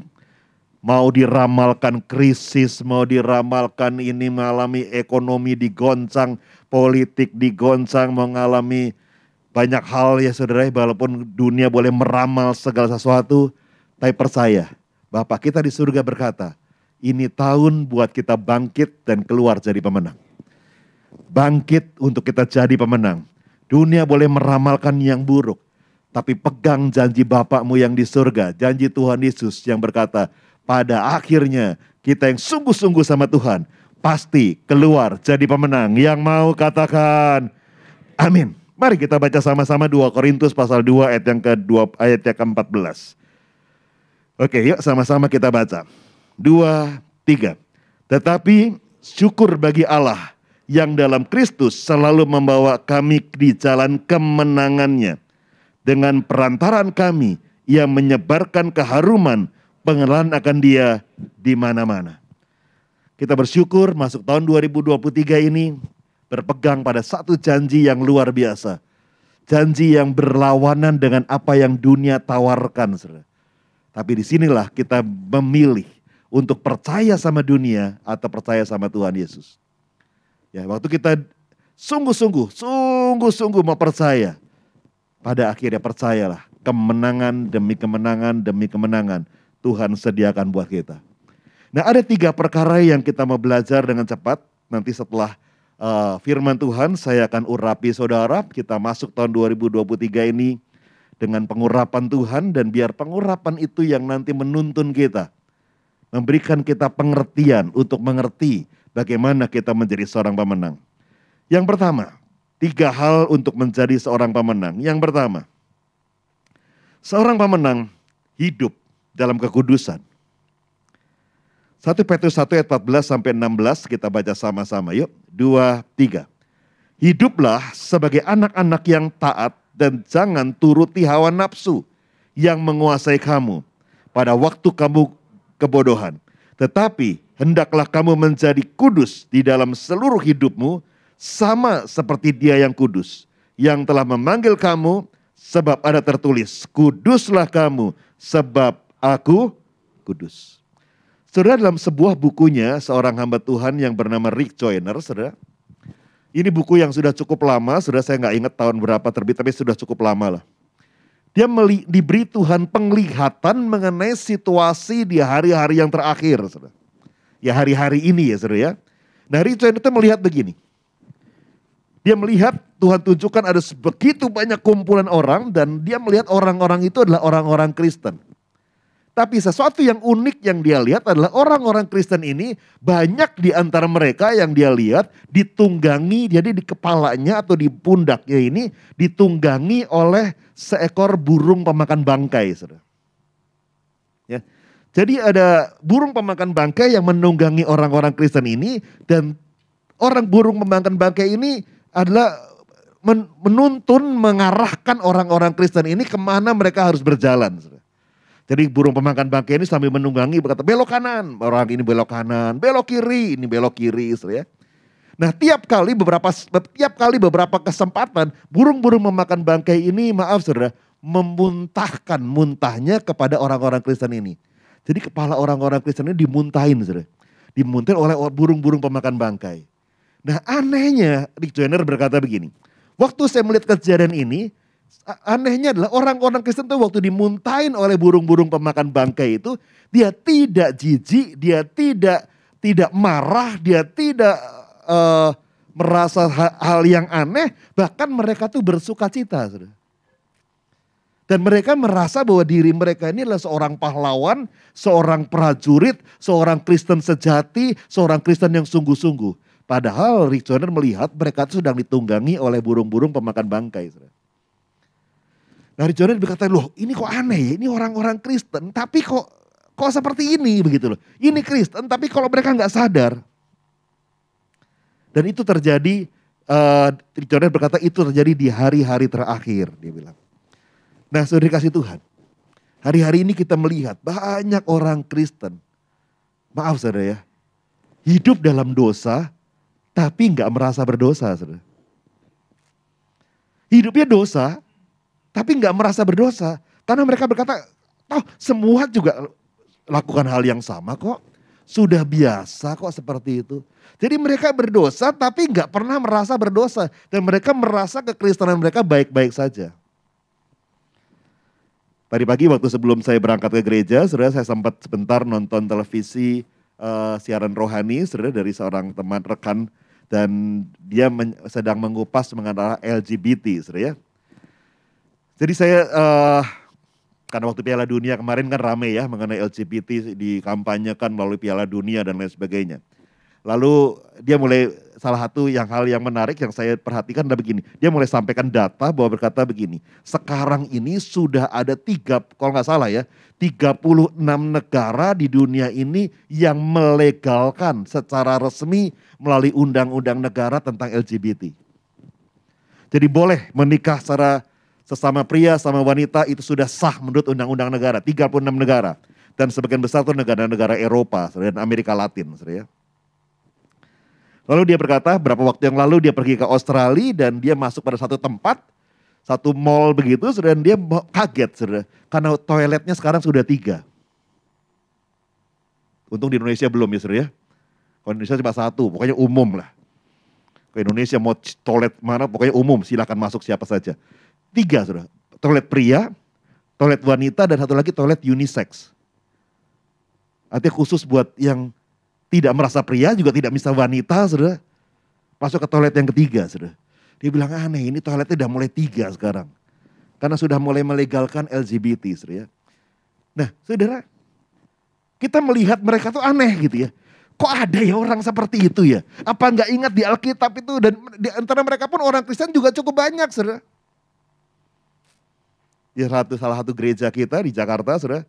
mau diramalkan krisis, mau diramalkan ini mengalami ekonomi digoncang, politik digoncang, mengalami banyak hal ya saudara, walaupun dunia boleh meramal segala sesuatu, tapi percaya, Bapak kita di surga berkata, ini tahun buat kita bangkit dan keluar jadi pemenang. Bangkit untuk kita jadi pemenang. Dunia boleh meramalkan yang buruk, tapi pegang janji Bapakmu yang di surga, janji Tuhan Yesus yang berkata, pada akhirnya kita yang sungguh-sungguh sama Tuhan, pasti keluar jadi pemenang. Yang mau katakan amin. Mari kita baca sama-sama 2 Korintus pasal 2 ayat yang ayat yang ke-14. Oke, yuk sama-sama kita baca. 2, 3. Tetapi syukur bagi Allah yang dalam Kristus selalu membawa kami di jalan kemenangannya. Dengan perantaran kami, Ia menyebarkan keharuman pengenalan akan Dia di mana-mana. Kita bersyukur masuk tahun 2023 ini, berpegang pada satu janji yang luar biasa. Janji yang berlawanan dengan apa yang dunia tawarkan. Saudara. Tapi disinilah kita memilih untuk percaya sama dunia atau percaya sama Tuhan Yesus. Ya, waktu kita sungguh-sungguh mau percaya, pada akhirnya percayalah kemenangan demi kemenangan Tuhan sediakan buat kita. Nah, ada 3 perkara yang kita mau belajar dengan cepat. Nanti setelah firman Tuhan saya akan urapi saudara. Kita masuk tahun 2023 ini dengan pengurapan Tuhan, dan biar pengurapan itu yang nanti menuntun kita, memberikan kita pengertian untuk mengerti bagaimana kita menjadi seorang pemenang. Yang pertama, 3 hal untuk menjadi seorang pemenang. Yang pertama, seorang pemenang hidup dalam kekudusan. 1 Petrus 1 ayat 14 sampai 16 kita baca sama-sama yuk. 2, 3. Hiduplah sebagai anak-anak yang taat dan jangan turuti hawa nafsu yang menguasai kamu pada waktu kamu kebodohan. Tetapi hendaklah kamu menjadi kudus di dalam seluruh hidupmu sama seperti Dia yang kudus, yang telah memanggil kamu, sebab ada tertulis, kuduslah kamu sebab aku kudus. Saudara, dalam sebuah bukunya seorang hamba Tuhan yang bernama Rick Joyner, saudara. Ini buku yang sudah cukup lama, saudara, saya nggak ingat tahun berapa terbit, tapi sudah cukup lama lah. Dia diberi Tuhan penglihatan mengenai situasi di hari-hari yang terakhir, saudara. Ya hari-hari ini ya saudara ya. Nah Rick Joyner itu melihat begini. Dia melihat Tuhan tunjukkan ada begitu banyak kumpulan orang, dan dia melihat orang-orang itu adalah orang-orang Kristen. Tapi sesuatu yang unik yang dia lihat adalah orang-orang Kristen ini banyak di antara mereka yang dia lihat ditunggangi, jadi di kepalanya atau di pundaknya ini ditunggangi oleh seekor burung pemakan bangkai. Saudara. Ya. Jadi ada burung pemakan bangkai yang menunggangi orang-orang Kristen ini dan orang burung pemakan bangkai ini adalah menuntun, mengarahkan orang-orang Kristen ini kemana mereka harus berjalan. Saudara. Jadi burung pemakan bangkai ini sambil menunggangi berkata belok kanan, orang ini belok kanan, belok kiri, ini belok kiri, ya. Nah tiap kali beberapa kesempatan burung-burung memakan bangkai ini saudara memuntahkan muntahnya kepada orang-orang Kristen ini. Jadi kepala orang-orang Kristen ini dimuntahin saudara, dimuntahin oleh burung-burung pemakan bangkai. Nah anehnya Rick Joyner berkata begini, waktu saya melihat kejadian ini, anehnya adalah orang-orang Kristen itu waktu dimuntahin oleh burung-burung pemakan bangkai itu, dia tidak jijik, dia tidak marah, dia tidak merasa hal yang aneh, bahkan mereka tuh bersuka cita. Saudara. Dan mereka merasa bahwa diri mereka ini adalah seorang pahlawan, seorang prajurit, seorang Kristen sejati, seorang Kristen yang sungguh-sungguh. Padahal Rick Joyner melihat mereka itu sedang ditunggangi oleh burung-burung pemakan bangkai. Saudara. Nah Rick Joyner berkata, loh ini kok aneh ya, ini orang-orang Kristen tapi kok seperti ini begitu loh. Ini Kristen tapi kalau mereka nggak sadar. Dan itu terjadi, Rick Joyner berkata itu terjadi di hari-hari terakhir dia bilang. Nah saudara kasih Tuhan, hari-hari ini kita melihat banyak orang Kristen, maaf saudara ya, hidup dalam dosa tapi nggak merasa berdosa saudara. Hidupnya dosa, tapi nggak merasa berdosa. Karena mereka berkata, oh semua juga lakukan hal yang sama kok. Sudah biasa kok seperti itu. Jadi mereka berdosa tapi nggak pernah merasa berdosa. Dan mereka merasa kekristenan mereka baik-baik saja. Tadi pagi waktu sebelum saya berangkat ke gereja, saudara saya sempat sebentar nonton televisi siaran rohani saudara dari seorang teman rekan. Dan dia sedang mengupas mengenai LGBT saudara ya. Jadi saya, karena waktu Piala Dunia kemarin kan rame ya mengenai LGBT dikampanyekan melalui Piala Dunia dan lain sebagainya. Lalu dia mulai salah satu hal yang menarik yang saya perhatikan adalah begini. Dia mulai sampaikan data bahwa berkata begini. Sekarang ini sudah ada kalau nggak salah ya, 36 negara di dunia ini yang melegalkan secara resmi melalui undang-undang negara tentang LGBT. Jadi boleh menikah secara sesama pria sama wanita itu sudah sah menurut undang-undang negara, 36 negara. Dan sebagian besar itu negara-negara Eropa dan Amerika Latin. Ya. Lalu dia berkata berapa waktu yang lalu dia pergi ke Australia dan dia masuk pada satu tempat, satu mall begitu, dan dia kaget saudara, karena toiletnya sekarang sudah 3. Untung di Indonesia belum ya saudara ya. Kalau Indonesia cuma 1, pokoknya umum lah. Ke Indonesia mau toilet mana pokoknya umum, silakan masuk siapa saja. 3 saudara, toilet pria, toilet wanita dan satu lagi toilet unisex. Artinya khusus buat yang tidak merasa pria juga tidak bisa wanita saudara. Masuk ke toilet yang ketiga saudara. Dia bilang aneh ini toiletnya udah mulai 3 sekarang. Karena sudah mulai melegalkan LGBT saudara. Nah saudara, kita melihat mereka tuh aneh gitu ya. Kok ada ya orang seperti itu ya? Apa nggak ingat di Alkitab itu dan di antara mereka pun orang Kristen juga cukup banyak saudara. Di salah satu gereja kita di Jakarta saudara,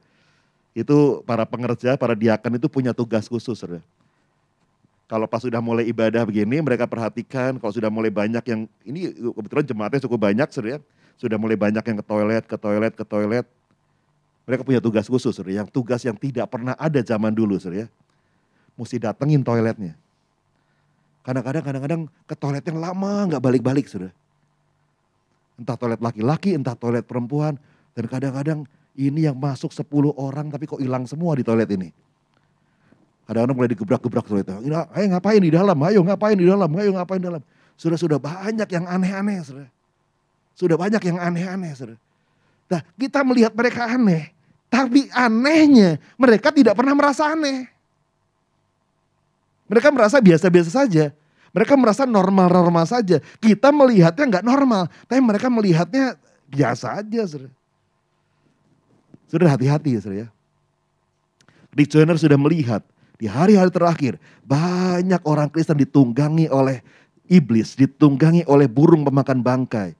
itu para pengerja, para diaken itu punya tugas khusus saudara. Kalau pas sudah mulai ibadah begini mereka perhatikan kalau sudah mulai banyak yang, ini kebetulan jemaatnya cukup banyak saudara, sudah mulai banyak yang ke toilet. Mereka punya tugas khusus saudara, yang tugas yang tidak pernah ada zaman dulu saudara. Mesti datengin toiletnya. Kadang-kadang ke toilet yang lama nggak balik-balik saudara. Entah toilet laki-laki, entah toilet perempuan. Dan kadang-kadang ini yang masuk 10 orang tapi kok hilang semua di toilet ini. Kadang-kadang mulai digebrak-gebrak toilet. Ayo ngapain di dalam, ayo ngapain di dalam, ayo ngapain di dalam. Sudah banyak yang aneh-aneh saudara. Sudah banyak yang aneh-aneh saudara. Nah kita melihat mereka aneh. Tapi anehnya mereka tidak pernah merasa aneh. Mereka merasa biasa-biasa saja. Mereka merasa normal-normal saja. Kita melihatnya nggak normal. Tapi mereka melihatnya biasa aja. Saudara hati-hati ya saudara. Rick Joyner sudah melihat di hari-hari terakhir banyak orang Kristen ditunggangi oleh iblis, ditunggangi oleh burung pemakan bangkai.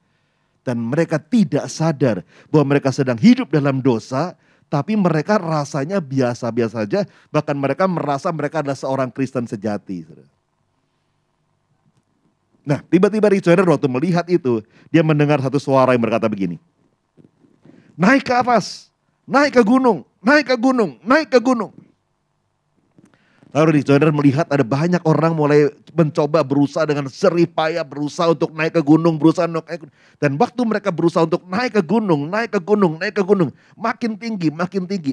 Dan mereka tidak sadar bahwa mereka sedang hidup dalam dosa, tapi mereka rasanya biasa-biasa saja, bahkan mereka merasa mereka adalah seorang Kristen sejati. Nah, tiba-tiba Rick Joyner waktu melihat itu, dia mendengar satu suara yang berkata begini, naik ke atas, naik ke gunung, naik ke gunung, naik ke gunung. Lalu Rick Joyner melihat ada banyak orang mulai mencoba berusaha dengan jerih payah, berusaha untuk naik ke gunung, berusaha untuk naik ke gunung. Dan waktu mereka berusaha untuk naik ke gunung, naik ke gunung, naik ke gunung, makin tinggi,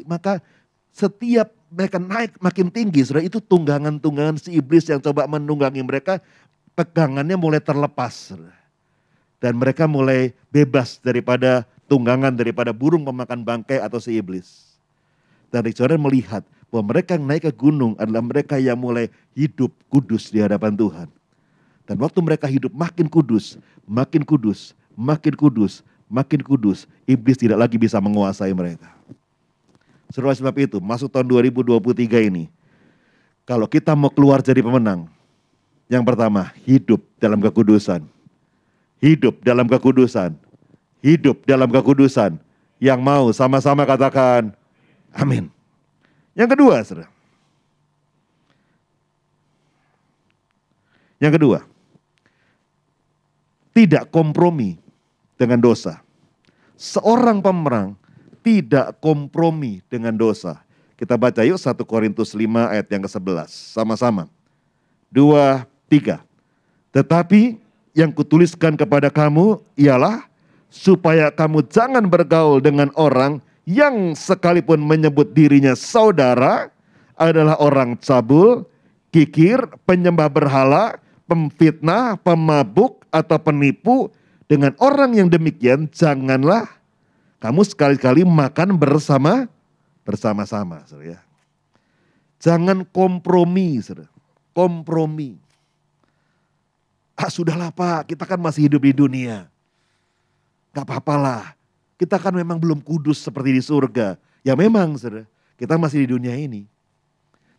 maka setiap mereka naik makin tinggi, saudara, itu tunggangan-tunggangan si iblis yang coba menunggangi mereka, pegangannya mulai terlepas. Saudara. Dan mereka mulai bebas daripada tunggangan, daripada burung pemakan bangkai atau si iblis. Dan Rick Joyner melihat bahwa mereka yang naik ke gunung adalah mereka yang mulai hidup kudus di hadapan Tuhan. Dan waktu mereka hidup makin kudus, makin kudus, makin kudus, makin kudus, iblis tidak lagi bisa menguasai mereka. Sebab itu, masuk tahun 2023 ini, kalau kita mau keluar jadi pemenang, yang pertama, hidup dalam kekudusan. Hidup dalam kekudusan. Hidup dalam kekudusan. Yang mau sama-sama katakan, amin. Yang kedua, saudara. Yang kedua, tidak kompromi dengan dosa. Seorang pemenang tidak kompromi dengan dosa. Kita baca yuk 1 Korintus 5 ayat yang ke-11. Sama-sama. 2, 3. Tetapi yang kutuliskan kepada kamu ialah supaya kamu jangan bergaul dengan orang yang sekalipun menyebut dirinya saudara adalah orang cabul, kikir, penyembah berhala, pemfitnah, pemabuk, atau penipu. Dengan orang yang demikian janganlah kamu sekali-kali makan bersama-sama. Saudara. Jangan kompromi. Saudara. Kompromi. Sudahlah Pak, kita kan masih hidup di dunia. Gak apa-apalah. Kita kan memang belum kudus seperti di surga. Ya memang, saudara, kita masih di dunia ini.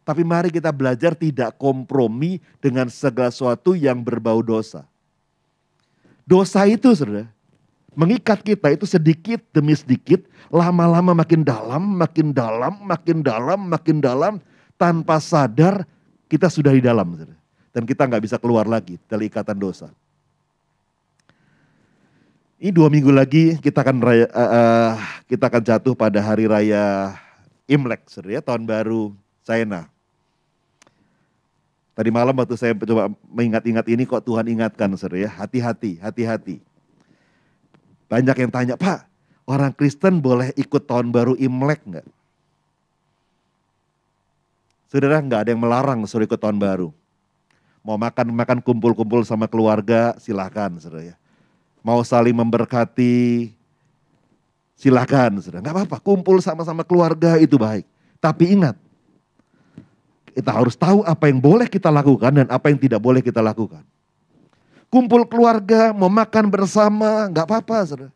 Tapi mari kita belajar tidak kompromi dengan segala sesuatu yang berbau dosa. Dosa itu, saudara, mengikat kita itu sedikit demi sedikit, lama-lama makin dalam, makin dalam, makin dalam, makin dalam. Tanpa sadar kita sudah di dalam, saudara. Dan kita gak bisa keluar lagi dari ikatan dosa. Ini 2 minggu lagi kita akan jatuh pada hari raya Imlek, saudara, tahun baru China. Tadi malam waktu saya coba mengingat-ingat ini kok Tuhan ingatkan, saudara, hati-hati, hati-hati. Banyak yang tanya, Pak, orang Kristen boleh ikut tahun baru Imlek enggak? Saudara, enggak ada yang melarang saudara ikut tahun baru. Mau makan kumpul-kumpul sama keluarga, silahkan, saudara. Mau saling memberkati, silakan, saudara. Gak apa-apa, kumpul sama-sama keluarga itu baik. Tapi ingat, kita harus tahu apa yang boleh kita lakukan dan apa yang tidak boleh kita lakukan. Kumpul keluarga, mau makan bersama, gak apa-apa, saudara.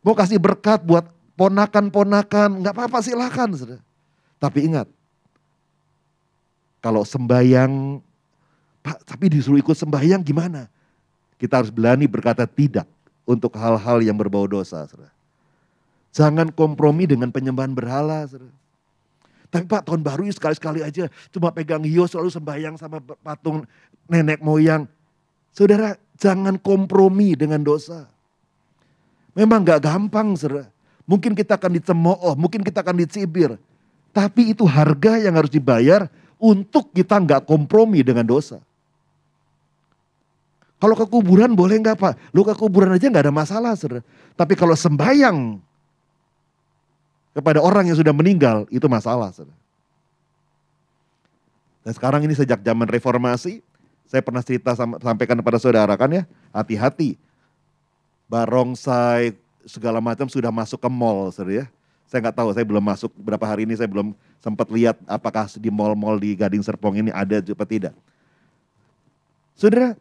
Mau kasih berkat buat ponakan-ponakan, gak apa-apa, silakan, saudara. Tapi ingat, kalau sembahyang, Pak, tapi disuruh ikut sembahyang gimana? Kita harus berani berkata tidak untuk hal-hal yang berbau dosa. Saudara. Jangan kompromi dengan penyembahan berhala. Saudara. Tapi Pak, tahun baru ini sekali-sekali aja cuma pegang hiyo selalu sembahyang sama patung nenek moyang. Saudara, jangan kompromi dengan dosa. Memang gak gampang, saudara. Mungkin kita akan dicemooh, mungkin kita akan dicibir. Tapi itu harga yang harus dibayar untuk kita gak kompromi dengan dosa. Kalau ke kuburan boleh enggak Pak? Lu ke kuburan aja enggak ada masalah, saudara. Tapi kalau sembahyang kepada orang yang sudah meninggal, itu masalah, saudara. Dan sekarang ini sejak zaman reformasi, saya pernah cerita sampaikan kepada saudara kan ya, hati-hati. Barongsai, segala macam sudah masuk ke mall, saudara ya. Saya enggak tahu, saya belum masuk berapa hari ini, saya belum sempat lihat apakah di mall-mall di Gading Serpong ini ada juga tidak. Saudara,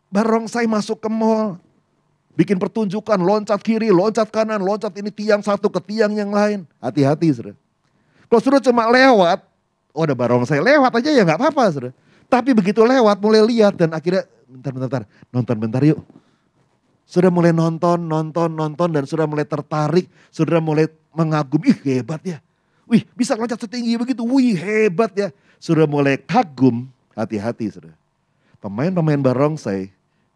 barongsai masuk ke mall, bikin pertunjukan, loncat kiri, loncat kanan, loncat ini tiang satu ke tiang yang lain. Hati-hati, saudara. Kalau saudara cuma lewat, oh ada barongsai, lewat aja ya nggak apa-apa saudara. Tapi begitu lewat mulai lihat dan akhirnya bentar, nonton bentar yuk. Saudara mulai nonton dan saudara mulai tertarik, saudara mulai mengagumi, ih hebat ya. Wih bisa loncat setinggi begitu, wih hebat ya. Saudara mulai kagum, hati-hati saudara. Pemain-pemain barongsai,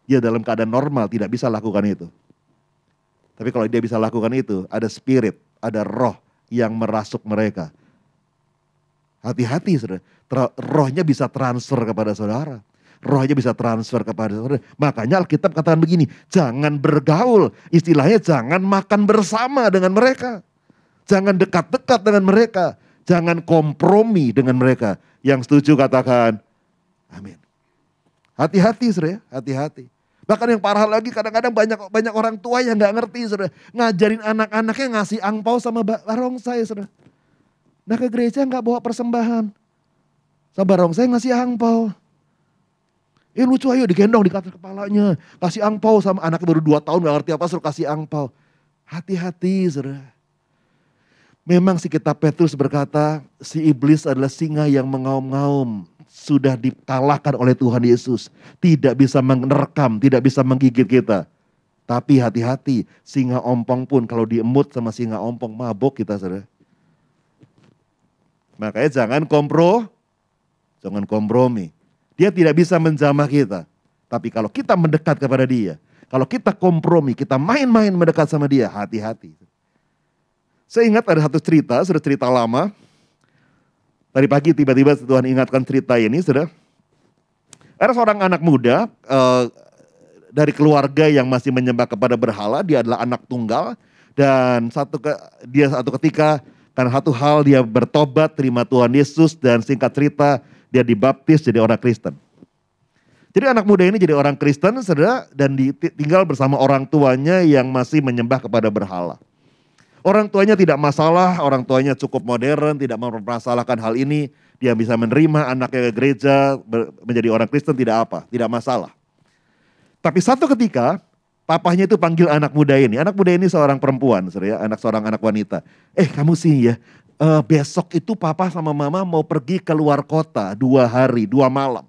dia dalam keadaan normal tidak bisa lakukan itu. Tapi kalau dia bisa lakukan itu, ada spirit, ada roh yang merasuk mereka. Hati-hati saudara, rohnya bisa transfer kepada saudara. Rohnya bisa transfer kepada saudara. Makanya Alkitab katakan begini, jangan bergaul. Istilahnya jangan makan bersama dengan mereka. Jangan dekat-dekat dengan mereka. Jangan kompromi dengan mereka. Yang setuju katakan, amin. Hati-hati saudara, hati-hati. Bahkan yang parah lagi kadang-kadang banyak orang tua yang gak ngerti saudara. Ngajarin anak-anaknya ngasih angpau sama barongsai saudara. Nah ke gereja gak bawa persembahan. Sama barongsai ngasih angpau. Lucu ayo digendong di atas kepalanya. Kasih angpau sama anaknya baru 2 tahun gak ngerti apa suruh kasih angpau. Hati-hati saudara. Memang si kitab Petrus berkata si iblis adalah singa yang mengaum-ngaum. Sudah dikalahkan oleh Tuhan Yesus. Tidak bisa menerkam, tidak bisa menggigit kita. Tapi hati-hati, singa ompong pun kalau diemut sama singa ompong mabok kita saudara. Makanya jangan kompromi. Dia tidak bisa menjamah kita. Tapi kalau kita mendekat kepada dia, kalau kita kompromi, kita main-main mendekat sama dia, hati-hati. Saya ingat ada satu cerita, sudah cerita lama. Tadi pagi tiba-tiba Tuhan ingatkan cerita ini, sudah. Ada seorang anak muda dari keluarga yang masih menyembah kepada berhala, dia adalah anak tunggal. Dan dia satu ketika karena satu hal dia bertobat, terima Tuhan Yesus dan singkat cerita dia dibaptis jadi orang Kristen. Jadi anak muda ini jadi orang Kristen saudara dan tinggal bersama orang tuanya yang masih menyembah kepada berhala. Orang tuanya tidak masalah, orang tuanya cukup modern, tidak mempermasalahkan hal ini. Dia bisa menerima anaknya ke gereja menjadi orang Kristen tidak apa, tidak masalah. Tapi satu ketika papahnya itu panggil anak muda ini. Anak muda ini seorang perempuan, seorang anak wanita. Kamu sih ya, besok itu papa sama mama mau pergi keluar kota 2 hari, 2 malam.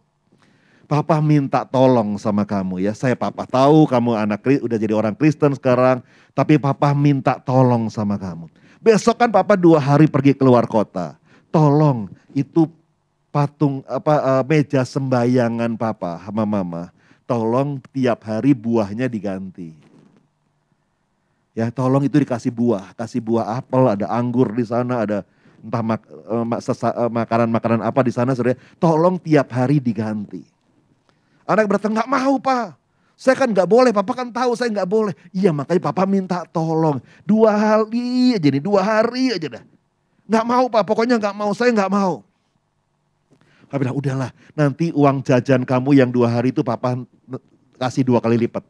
Papa minta tolong sama kamu ya. Papa tahu kamu udah jadi orang Kristen sekarang. Tapi papa minta tolong sama kamu. Besok kan papa 2 hari pergi keluar kota. Tolong itu meja sembayangan papa sama mama. Tolong tiap hari buahnya diganti. Ya tolong itu dikasih buah. Kasih buah apel, ada anggur di sana, ada entah makanan-makanan apa di sana. Saudara. Tolong tiap hari diganti. Anak berkata, gak mau pak. Saya kan gak boleh, papa kan tahu saya gak boleh. Iya makanya papa minta tolong. 2 hari aja nih, 2 hari aja dah. Gak mau pak, pokoknya gak mau, saya gak mau. Papa bilang, udahlah nanti uang jajan kamu yang 2 hari itu papa kasih 2 kali lipat.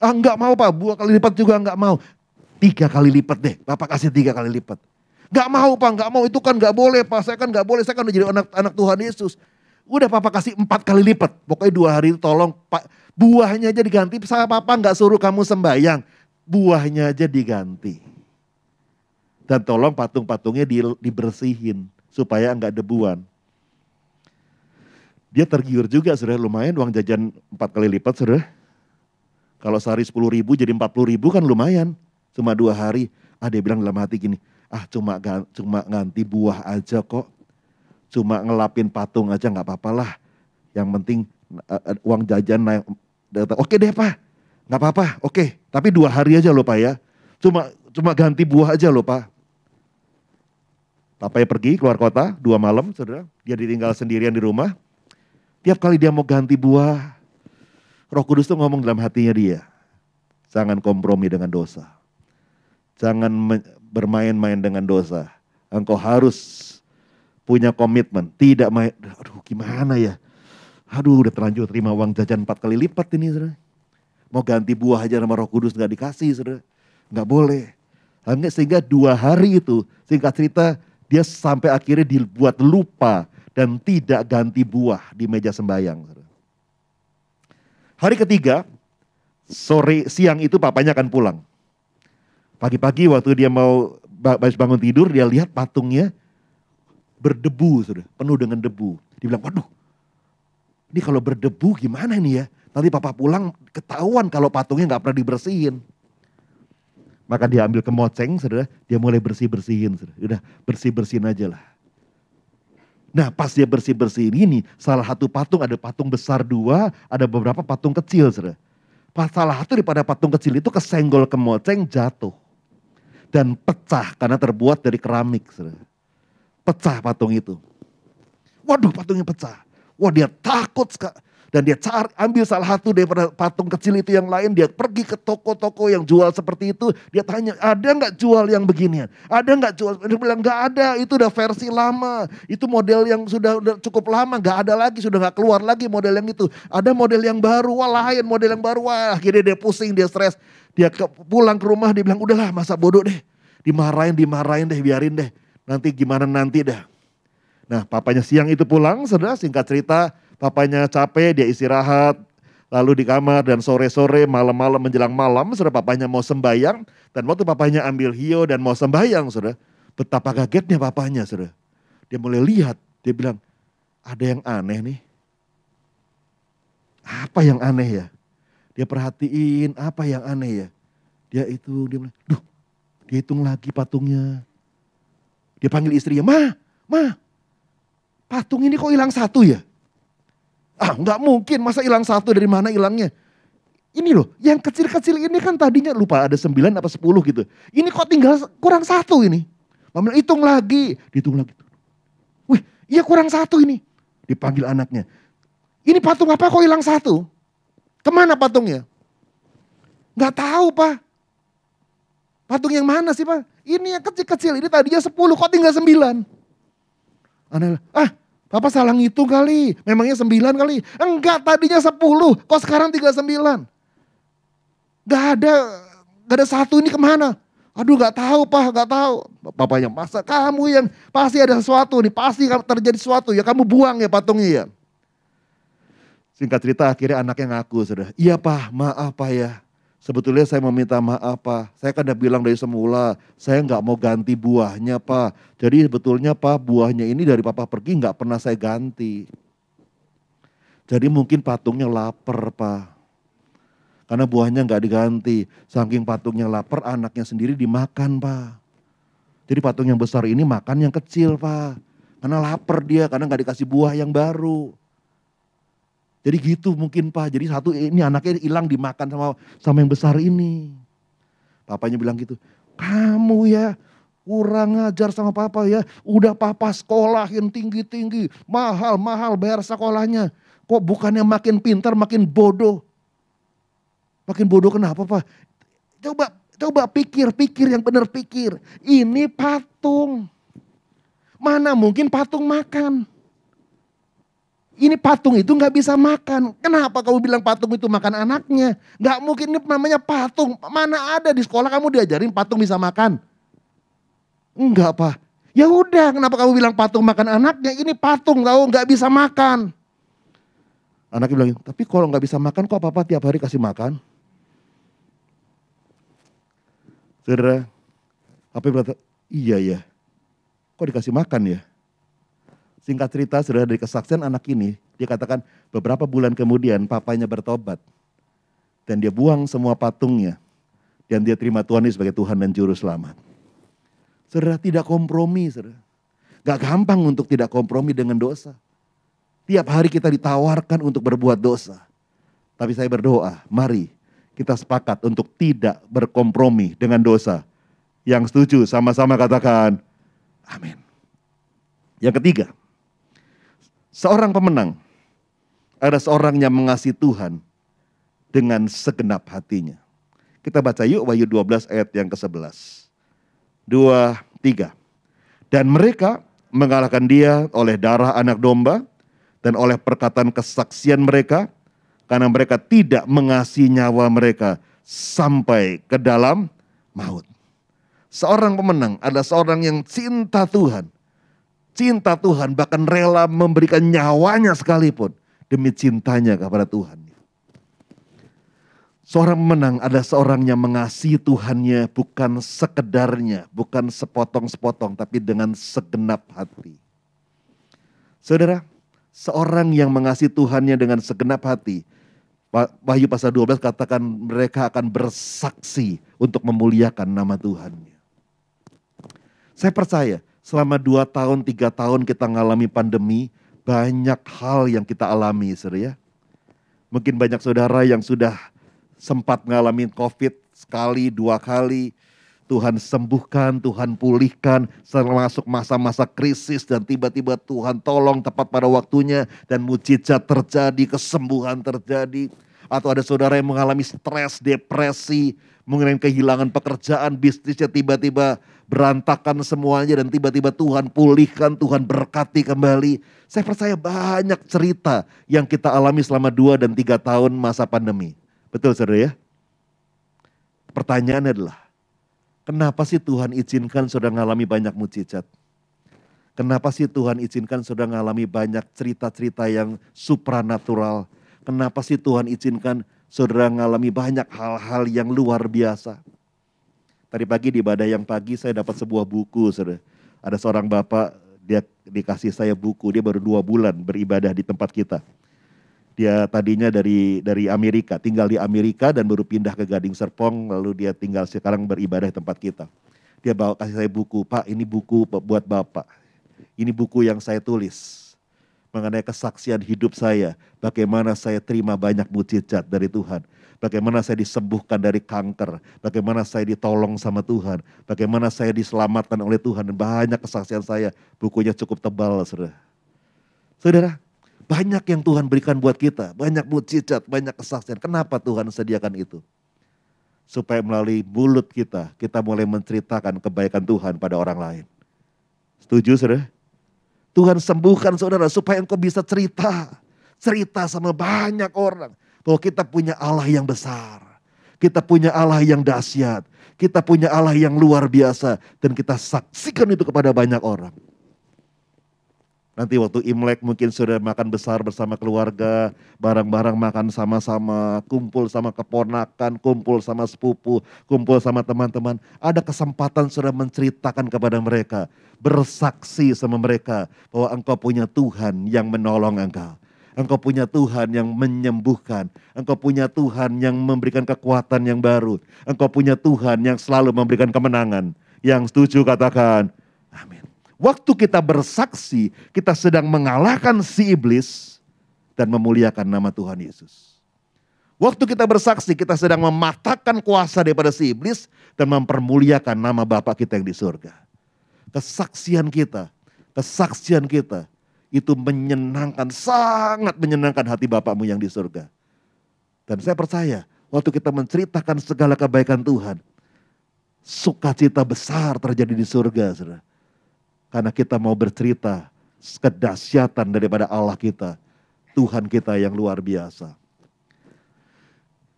Enggak mau pak, 2 kali lipat juga enggak mau. 3 kali lipat deh, papa kasih 3 kali lipat. Enggak mau pak, enggak mau, itu kan enggak boleh pak, saya kan enggak boleh, saya kan udah jadi anak Tuhan Yesus. Udah papa kasih 4 kali lipat, pokoknya 2 hari itu tolong pak, buahnya aja diganti, saya papa enggak suruh kamu sembahyang, buahnya aja diganti. Dan tolong patung-patungnya dibersihin, supaya enggak debuan. Dia tergiur juga saudara, lumayan uang jajan 4 kali lipat saudara. Kalau sehari 10.000 jadi 40.000 kan lumayan. Cuma 2 hari. Dia bilang dalam hati gini, cuma ganti buah aja kok. Cuma ngelapin patung aja gak apa-apa lah. Yang penting uang jajan naik. Oke deh pak, gak apa-apa, oke. Tapi 2 hari aja loh pak ya. Cuma ganti buah aja loh pak. Papanya pergi keluar kota 2 malam saudara. Dia ditinggal sendirian di rumah. Tiap kali dia mau ganti buah, Roh Kudus tuh ngomong dalam hatinya dia. Jangan kompromi dengan dosa. Jangan bermain-main dengan dosa. Engkau harus punya komitmen. Tidak main, aduh gimana ya. Aduh udah terlanjur terima uang jajan 4 kali lipat ini saudara. Mau ganti buah aja sama Roh Kudus gak dikasih saudara. Gak boleh. Sehingga 2 hari itu, singkat cerita, dia sampai akhirnya dibuat lupa. Dan tidak ganti buah di meja sembahyang. Hari ketiga, siang itu papanya akan pulang. Pagi-pagi waktu dia mau habis bangun tidur dia lihat patungnya berdebu, sudah penuh dengan debu. Dia bilang, waduh, ini kalau berdebu gimana nih ya? Nanti papa pulang ketahuan kalau patungnya gak pernah dibersihin. Maka dia ambil kemoceng, saudara, dia mulai bersih-bersihin. Saudara. Udah bersih-bersihin aja lah. Nah pas dia bersih-bersihin ini, salah satu patung, ada patung besar 2, ada beberapa patung kecil. Saudara. Salah satu daripada patung kecil itu kesenggol kemoceng, jatuh. Dan pecah karena terbuat dari keramik. Saudara. Pecah patung itu. Waduh patungnya pecah. Wah dia takut sekali. Dan dia ambil salah satu daripada patung kecil itu yang lain. Dia pergi ke toko-toko yang jual seperti itu. Dia tanya, ada gak jual yang beginian? Ada gak jual? Dia bilang gak ada, itu udah versi lama. Itu model yang sudah cukup lama, gak ada lagi, sudah gak keluar lagi model yang itu. Ada model yang baru, wah lain model yang baru. Wah akhirnya dia pusing, dia stres. Dia pulang ke rumah, dia bilang udahlah masa bodoh deh. Dimarahin deh, biarin deh. Nanti gimana nanti dah. Nah papanya siang itu pulang, saudara, singkat cerita. Papanya capek, dia istirahat, lalu di kamar dan sore-sore, malam-malam menjelang malam, saudara papanya mau sembahyang. Dan waktu papanya ambil hio dan mau sembahyang, saudara, betapa kagetnya papanya, saudara. Dia mulai lihat, dia bilang, ada yang aneh nih. Apa yang aneh ya? Dia perhatiin, apa yang aneh ya? Dia bilang, duh, dia hitung lagi patungnya. Dia panggil istrinya, Ma, patung ini kok hilang 1 ya? Nggak mungkin, masa hilang 1, dari mana hilangnya? Ini loh, yang kecil-kecil ini kan tadinya lupa ada 9 apa 10 gitu. Ini kok tinggal kurang 1 ini. Mama hitung lagi, dihitung lagi. Wih, iya kurang 1 ini. Dipanggil anaknya. Ini patung apa kok hilang 1? Kemana patungnya? Nggak tahu Pak. Patung yang mana sih Pak? Ini yang kecil-kecil, ini tadinya 10, kok tinggal 9? Anak Papa salah ngitung kali, memangnya 9 kali. Enggak, tadinya 10, kok sekarang tinggal 9. Gak ada 1 ini kemana? Aduh gak tahu Pak, gak tahu. Papanya, masa kamu yang pasti ada sesuatu nih, pasti terjadi sesuatu ya, kamu buang ya patungnya ya. Singkat cerita akhirnya anaknya ngaku, saudara. Iya Pak, maaf Pak ya. Sebetulnya saya mau minta maaf Pak, saya kan udah bilang dari semula, saya nggak mau ganti buahnya Pak. Jadi sebetulnya Pak, buahnya ini dari Papa pergi nggak pernah saya ganti. Jadi mungkin patungnya lapar Pak. Karena buahnya nggak diganti. Saking patungnya lapar, anaknya sendiri dimakan Pak. Jadi patung yang besar ini makan yang kecil Pak. Karena lapar dia, karena nggak dikasih buah yang baru. Jadi gitu mungkin Pak, jadi ini anaknya hilang dimakan sama yang besar ini. Papanya bilang gitu, kamu ya kurang ajar sama Papa ya. Udah Papa sekolahin tinggi-tinggi, mahal-mahal bayar sekolahnya. Kok bukannya makin pintar makin bodoh. Makin bodoh kenapa Pak? Coba pikir yang benar pikir. Ini patung. Mana mungkin patung makan. Ini patung itu gak bisa makan. Kenapa kamu bilang patung itu makan anaknya? Gak mungkin, ini namanya patung. Mana ada di sekolah kamu diajarin patung bisa makan? Enggak Pak. Ya udah, kenapa kamu bilang patung makan anaknya? Ini patung tahu gak bisa makan. Anaknya bilang, tapi kalau gak bisa makan kok Papa tiap hari kasih makan? Saudara, apa berkata, iya ya. Kok dikasih makan ya? Singkat cerita, saudara, dari kesaksian anak ini, dia katakan beberapa bulan kemudian papanya bertobat. Dan dia buang semua patungnya. Dan dia terima Tuhan sebagai Tuhan dan Juru Selamat. Saudara, tidak kompromi, saudara. Gak gampang untuk tidak kompromi dengan dosa. Tiap hari kita ditawarkan untuk berbuat dosa. Tapi saya berdoa, mari kita sepakat untuk tidak berkompromi dengan dosa. Yang setuju sama-sama katakan, amin. Yang ketiga, seorang pemenang ada seorang yang mengasihi Tuhan dengan segenap hatinya. Kita baca yuk Wahyu 12 ayat yang ke-11. 2, 3. Dan mereka mengalahkan dia oleh darah anak domba dan oleh perkataan kesaksian mereka, karena mereka tidak mengasihi nyawa mereka sampai ke dalam maut. Seorang pemenang adalah seorang yang cinta Tuhan. Cinta Tuhan, bahkan rela memberikan nyawanya sekalipun demi cintanya kepada Tuhan. Seorang pemenang adalah seorang yang mengasihi Tuhannya bukan sekedarnya, bukan sepotong-sepotong, tapi dengan segenap hati. Saudara, seorang yang mengasihi Tuhannya dengan segenap hati, Wahyu pasal 12 katakan mereka akan bersaksi untuk memuliakan nama Tuhannya. Saya percaya selama 2 tahun, 3 tahun kita mengalami pandemi, banyak hal yang kita alami, saudara ya. Mungkin banyak saudara yang sudah sempat mengalami COVID sekali, 2 kali. Tuhan sembuhkan, Tuhan pulihkan, termasuk masa-masa krisis dan tiba-tiba Tuhan tolong tepat pada waktunya dan mujizat terjadi, kesembuhan terjadi. Atau ada saudara yang mengalami stres, depresi, mengenai kehilangan pekerjaan, bisnisnya tiba-tiba berantakan semuanya dan tiba-tiba Tuhan pulihkan, Tuhan berkati kembali. Saya percaya banyak cerita yang kita alami selama 2 dan 3 tahun masa pandemi. Betul saudara ya? Pertanyaannya adalah, kenapa sih Tuhan izinkan saudara mengalami banyak mujizat? Kenapa sih Tuhan izinkan saudara mengalami banyak cerita-cerita yang supranatural? Kenapa sih Tuhan izinkan saudara mengalami banyak hal-hal yang luar biasa? Tadi pagi di ibadah yang pagi saya dapat sebuah buku, saudara. Ada seorang bapak, dia dikasih saya buku, dia baru 2 bulan beribadah di tempat kita. Dia tadinya dari Amerika, tinggal di Amerika dan baru pindah ke Gading Serpong, lalu dia tinggal sekarang beribadah di tempat kita. Dia bawa kasih saya buku, Pak ini buku buat Bapak. Ini buku yang saya tulis mengenai kesaksian hidup saya, bagaimana saya terima banyak mujizat dari Tuhan. Bagaimana saya disembuhkan dari kanker, bagaimana saya ditolong sama Tuhan, bagaimana saya diselamatkan oleh Tuhan, dan banyak kesaksian saya. Bukunya cukup tebal, saudara. Saudara, banyak yang Tuhan berikan buat kita, banyak mujizat, banyak kesaksian. Kenapa Tuhan sediakan itu? Supaya melalui mulut kita mulai menceritakan kebaikan Tuhan pada orang lain. Setuju saudara? Tuhan sembuhkan saudara supaya engkau bisa cerita sama banyak orang. Bahwa kita punya Allah yang besar, kita punya Allah yang dahsyat, kita punya Allah yang luar biasa. Dan kita saksikan itu kepada banyak orang. Nanti waktu Imlek mungkin sudah makan besar bersama keluarga, bareng-bareng makan sama-sama, kumpul sama keponakan, kumpul sama sepupu, kumpul sama teman-teman. Ada kesempatan sudah menceritakan kepada mereka, bersaksi sama mereka bahwa engkau punya Tuhan yang menolong engkau. Engkau punya Tuhan yang menyembuhkan, engkau punya Tuhan yang memberikan kekuatan yang baru, engkau punya Tuhan yang selalu memberikan kemenangan. Yang setuju katakan, amin. Waktu kita bersaksi, kita sedang mengalahkan si iblis dan memuliakan nama Tuhan Yesus. Waktu kita bersaksi, kita sedang mematahkan kuasa daripada si iblis dan mempermuliakan nama Bapa kita yang di surga. Kesaksian kita itu menyenangkan, sangat menyenangkan hati Bapamu yang di surga. Dan saya percaya, waktu kita menceritakan segala kebaikan Tuhan, sukacita besar terjadi di surga, saudara. Karena kita mau bercerita kedahsyatan daripada Allah kita, Tuhan kita yang luar biasa.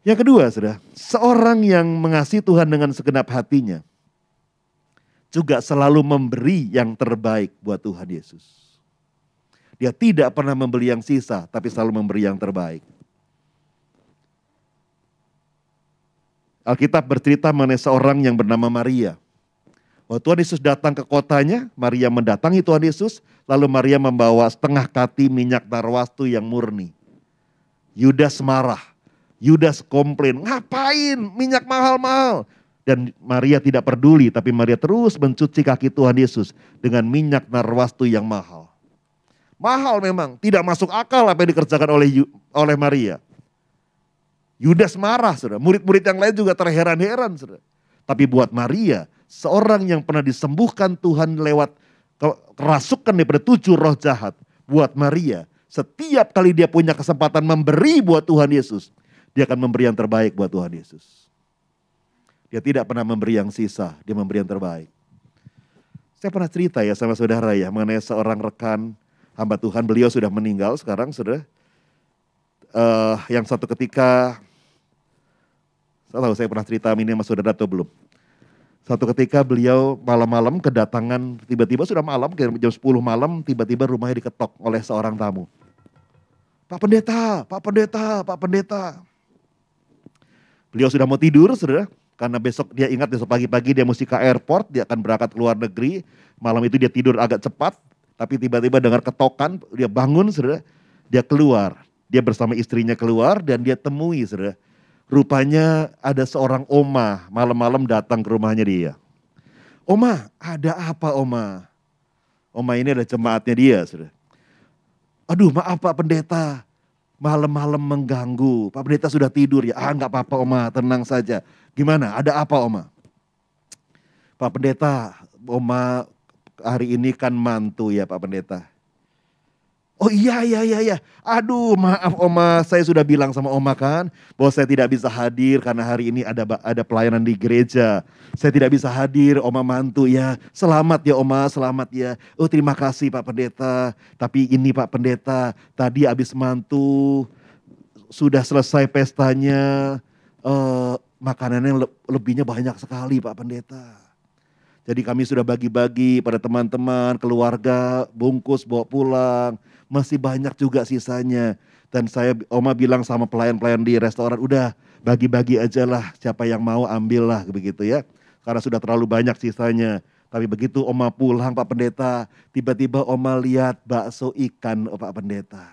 Yang kedua, saudara, seorang yang mengasihi Tuhan dengan segenap hatinya, juga selalu memberi yang terbaik buat Tuhan Yesus. Dia tidak pernah memberi yang sisa, tapi selalu memberi yang terbaik. Alkitab bercerita mengenai seorang yang bernama Maria. Waktu Tuhan Yesus datang ke kotanya, Maria mendatangi Tuhan Yesus, lalu Maria membawa setengah kati minyak narwastu yang murni. Yudas marah, Yudas komplain, ngapain minyak mahal-mahal? Dan Maria tidak peduli, tapi Maria terus mencuci kaki Tuhan Yesus dengan minyak narwastu yang mahal. Mahal memang, tidak masuk akal apa yang dikerjakan oleh Maria. Yudas marah, saudara. Murid-murid yang lain juga terheran-heran, saudara. Tapi buat Maria, seorang yang pernah disembuhkan Tuhan lewat kerasukan daripada 7 roh jahat. Buat Maria, setiap kali dia punya kesempatan memberi buat Tuhan Yesus, dia akan memberi yang terbaik buat Tuhan Yesus. Dia tidak pernah memberi yang sisa, dia memberi yang terbaik. Saya pernah cerita ya sama saudara ya, mengenai seorang rekan hamba Tuhan, beliau sudah meninggal sekarang, saudara. Yang satu ketika, saya tahu saya pernah cerita ini sama saudara atau belum. Satu ketika beliau malam-malam kedatangan, tiba-tiba sudah malam, jam 10 malam, tiba-tiba rumahnya diketok oleh seorang tamu. Pak Pendeta, Pak Pendeta, Pak Pendeta. Beliau sudah mau tidur, saudara. Karena besok dia ingat besok pagi-pagi dia mesti ke airport, dia akan berangkat ke luar negeri. Malam itu dia tidur agak cepat, tapi tiba-tiba dengar ketokan, dia bangun, saudara. Dia keluar, dia bersama istrinya keluar dan dia temui, saudara. Rupanya ada seorang oma malam-malam datang ke rumahnya dia. Oma, ada apa oma? Oma ini adalah jemaatnya dia, saudara. Aduh maaf Pak Pendeta, malam-malam mengganggu. Pak Pendeta sudah tidur ya? Enggak apa-apa Oma, tenang saja. Gimana, ada apa Oma? Pak Pendeta, Oma hari ini kan mantu ya Pak Pendeta. Oh iya. Aduh maaf Oma, saya sudah bilang sama Oma kan bahwa saya tidak bisa hadir karena hari ini ada pelayanan di gereja. Saya tidak bisa hadir, Oma mantu ya. Selamat ya Oma, selamat ya. Oh terima kasih Pak Pendeta. Tapi ini Pak Pendeta, tadi habis mantu sudah selesai pestanya, makanannya lebihnya banyak sekali Pak Pendeta. Jadi kami sudah bagi-bagi pada teman-teman, keluarga, bungkus bawa pulang. Masih banyak juga sisanya. Dan Oma bilang sama pelayan-pelayan di restoran, udah bagi-bagi aja lah, siapa yang mau ambillah begitu ya. Karena sudah terlalu banyak sisanya. Tapi begitu Oma pulang Pak Pendeta, tiba-tiba Oma lihat bakso ikan Pak Pendeta.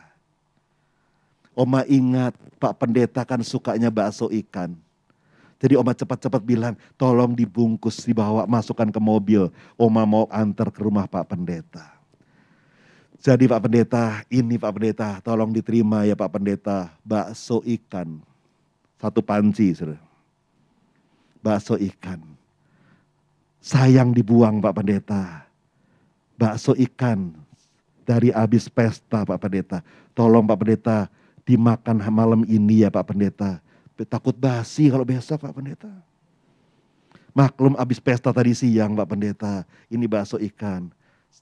Oma ingat Pak Pendeta kan sukanya bakso ikan. Jadi Oma cepat-cepat bilang, tolong dibungkus, dibawa, masukkan ke mobil. Oma mau antar ke rumah Pak Pendeta. Jadi Pak Pendeta, ini Pak Pendeta, tolong diterima ya Pak Pendeta. Bakso ikan, 1 panci. Saudara. Bakso ikan. Sayang dibuang Pak Pendeta. Bakso ikan dari habis pesta Pak Pendeta. Tolong Pak Pendeta, dimakan malam ini ya Pak Pendeta. Takut basi kalau besok Pak Pendeta. Maklum habis pesta tadi siang Pak Pendeta, ini bakso ikan.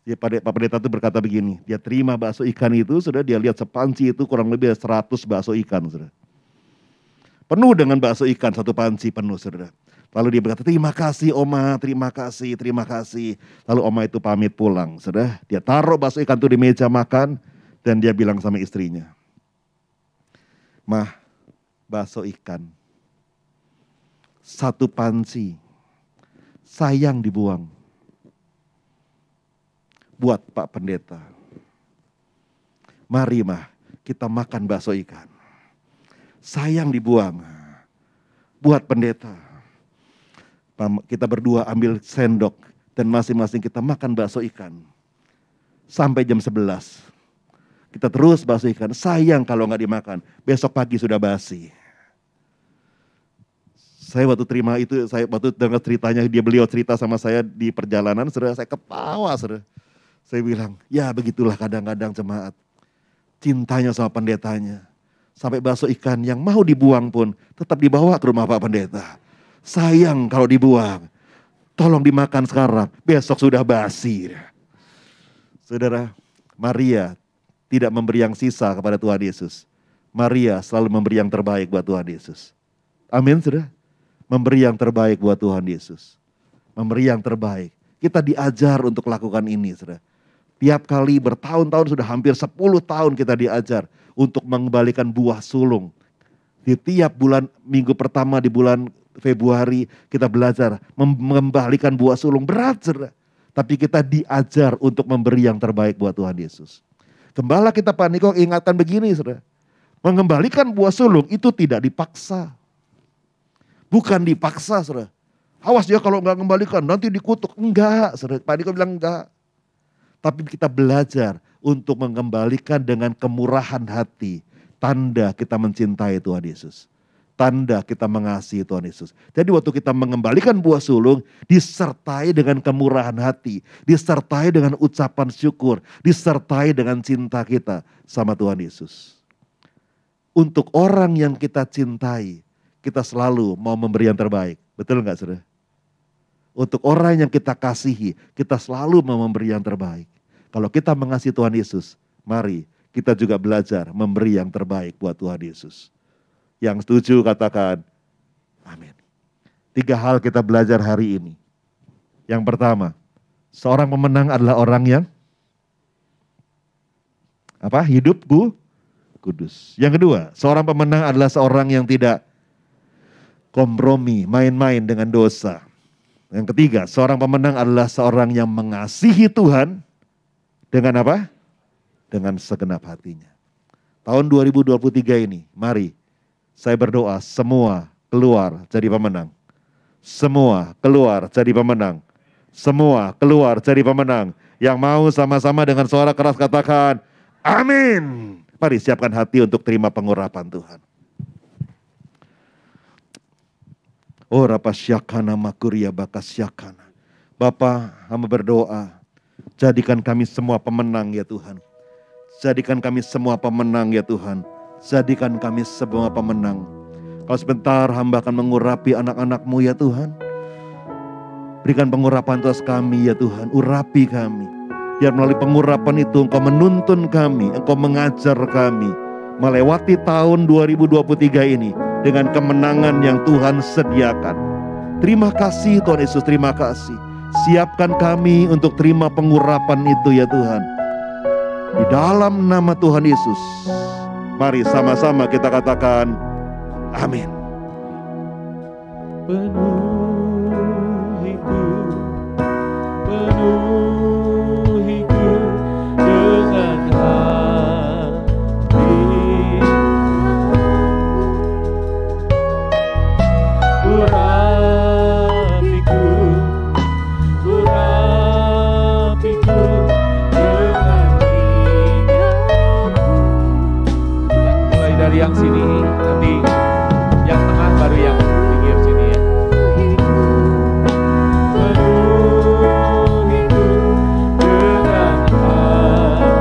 Pak Pendeta itu berkata begini, dia terima bakso ikan itu, sudah dia lihat sepanci itu kurang lebih 100 bakso ikan. Sudah. Penuh dengan bakso ikan, 1 panci penuh. Sudah. Lalu dia berkata, terima kasih Oma, terima kasih. Lalu Oma itu pamit pulang. Sudah. Dia taruh bakso ikan itu di meja makan dan dia bilang sama istrinya, Mah, bakso ikan 1 panci, sayang dibuang. Buat Pak Pendeta. Mari Mah, kita makan bakso ikan. Sayang dibuang. Buat pendeta. Kita berdua ambil sendok dan masing-masing kita makan bakso ikan. Sampai jam 11. Kita terus bakso ikan. Sayang kalau nggak dimakan. Besok pagi sudah basi. Saya waktu terima itu, saya waktu dengar ceritanya, beliau cerita sama saya di perjalanan, saudara, saya ketawa, saudara. Saya bilang, ya begitulah kadang-kadang jemaat. Cintanya sama pendetanya. Sampai bakso ikan yang mau dibuang pun tetap dibawa ke rumah Pak Pendeta. Sayang kalau dibuang. Tolong dimakan sekarang, besok sudah basi. Saudara, Maria tidak memberi yang sisa kepada Tuhan Yesus. Maria selalu memberi yang terbaik buat Tuhan Yesus. Amin, saudara. Memberi yang terbaik buat Tuhan Yesus. Memberi yang terbaik. Kita diajar untuk lakukan ini, saudara. Tiap kali bertahun-tahun, sudah hampir 10 tahun kita diajar untuk mengembalikan buah sulung. Di tiap bulan, minggu pertama di bulan Februari kita belajar mengembalikan buah sulung. Berat, saudara. Tapi kita diajar untuk memberi yang terbaik buat Tuhan Yesus. Gembala kita Pak Niko ingatkan begini, saudara. Mengembalikan buah sulung itu tidak dipaksa. Bukan dipaksa, saudara. Awas ya kalau nggak mengembalikan, nanti dikutuk. Enggak, saudara. Pak Niko bilang enggak. Tapi kita belajar untuk mengembalikan dengan kemurahan hati. Tanda kita mencintai Tuhan Yesus. Tanda kita mengasihi Tuhan Yesus. Jadi waktu kita mengembalikan buah sulung, disertai dengan kemurahan hati. Disertai dengan ucapan syukur. Disertai dengan cinta kita sama Tuhan Yesus. Untuk orang yang kita cintai, kita selalu mau memberi yang terbaik. Betul enggak, saudara? Untuk orang yang kita kasihi, kita selalu mau memberi yang terbaik. Kalau kita mengasihi Tuhan Yesus, mari kita juga belajar memberi yang terbaik buat Tuhan Yesus. Yang setuju katakan, amin. 3 hal kita belajar hari ini. Yang pertama, seorang pemenang adalah orang yang hidup kudus. Yang kedua, seorang pemenang adalah seorang yang tidak kompromi, main-main dengan dosa. Yang ketiga, seorang pemenang adalah seorang yang mengasihi Tuhan dengan apa? Dengan segenap hatinya. Tahun 2023 ini, mari saya berdoa semua keluar jadi pemenang. Semua keluar jadi pemenang. Semua keluar jadi pemenang. Yang mau sama-sama dengan suara keras katakan, amin. Mari siapkan hati untuk terima pengurapan Tuhan. Oh rapasyakana makuria bakasyakana. Bapa, hamba berdoa, jadikan kami semua pemenang ya Tuhan. Jadikan kami semua pemenang ya Tuhan. Jadikan kami semua pemenang. Kalau sebentar hamba akan mengurapi anak-anak-Mu ya Tuhan. Berikan pengurapan atas kami ya Tuhan. Urapi kami. Biar melalui pengurapan itu Engkau menuntun kami. Engkau mengajar kami. Melewati tahun 2023 ini. Dengan kemenangan yang Tuhan sediakan. Terima kasih Tuhan Yesus, terima kasih. Siapkan kami untuk terima pengurapan itu ya Tuhan. Di dalam nama Tuhan Yesus. Mari sama-sama kita katakan amin. Penuhiku dengan hati. Urapiku dengan minyak-Mu. Mulai dari yang sini, nanti yang tengah baru yang pinggir sini ya. Penuhiku dengan hati.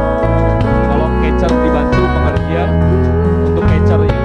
Kalau catcher dibantu pengertian untuk catchernya.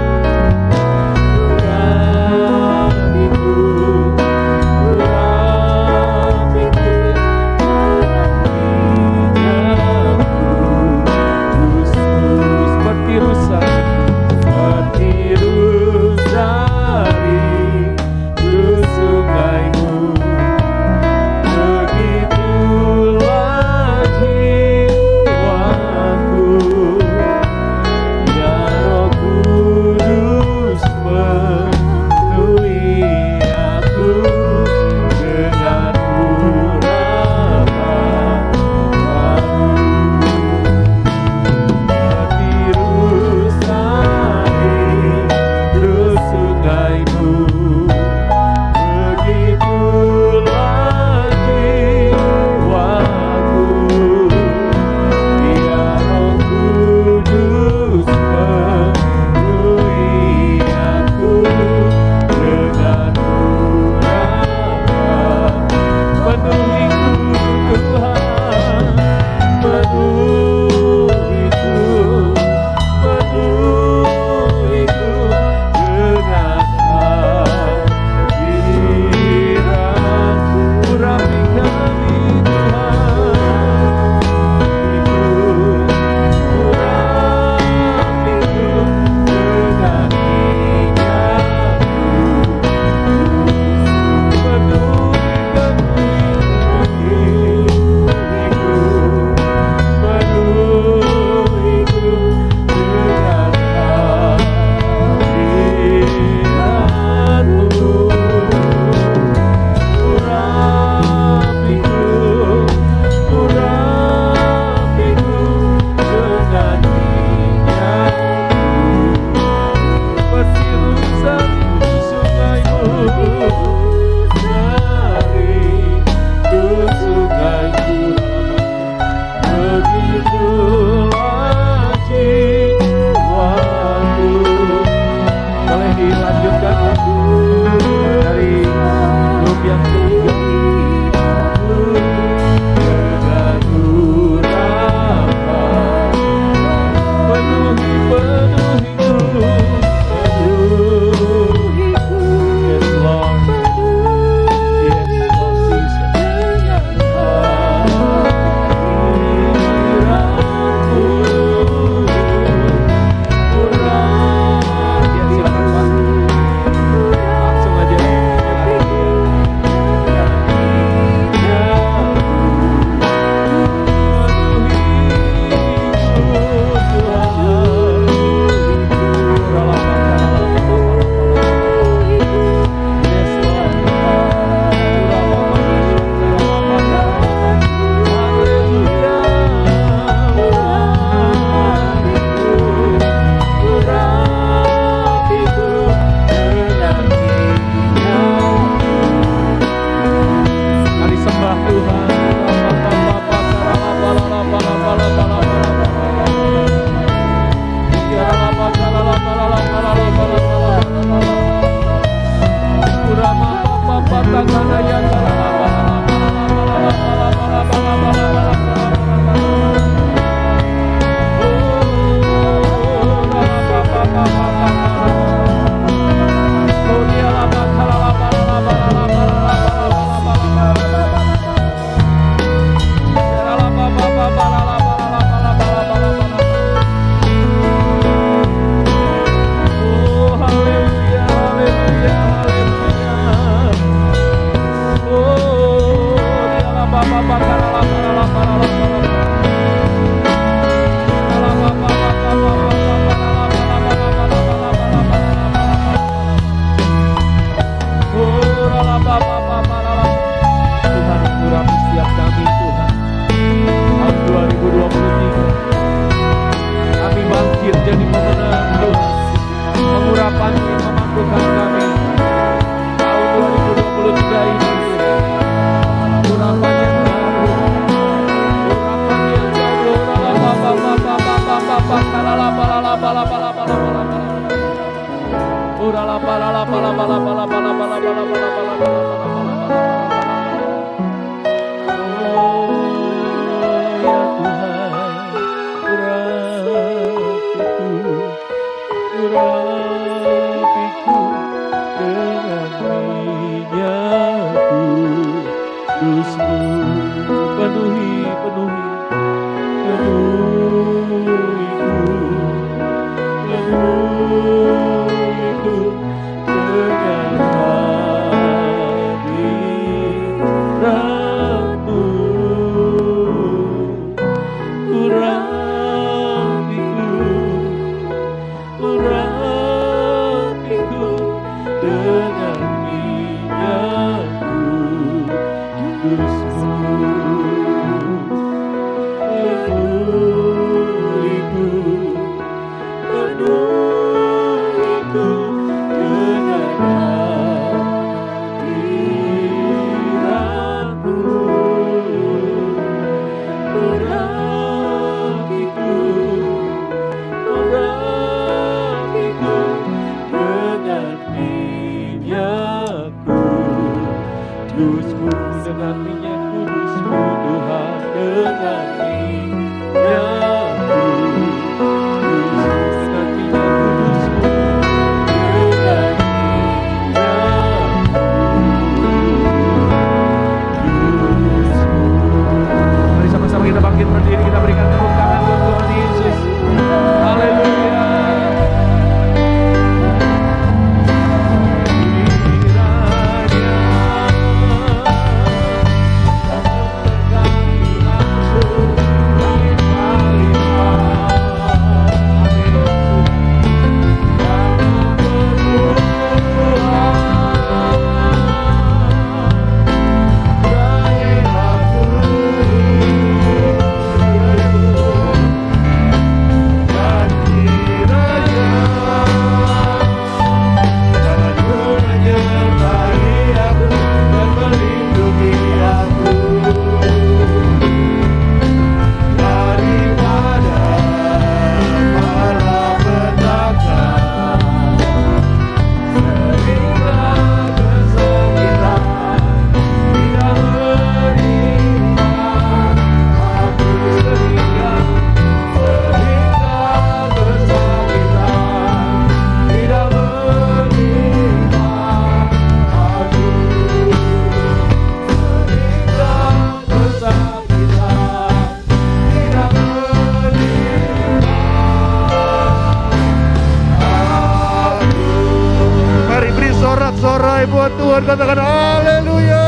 buat Tuhan, katakan haleluya.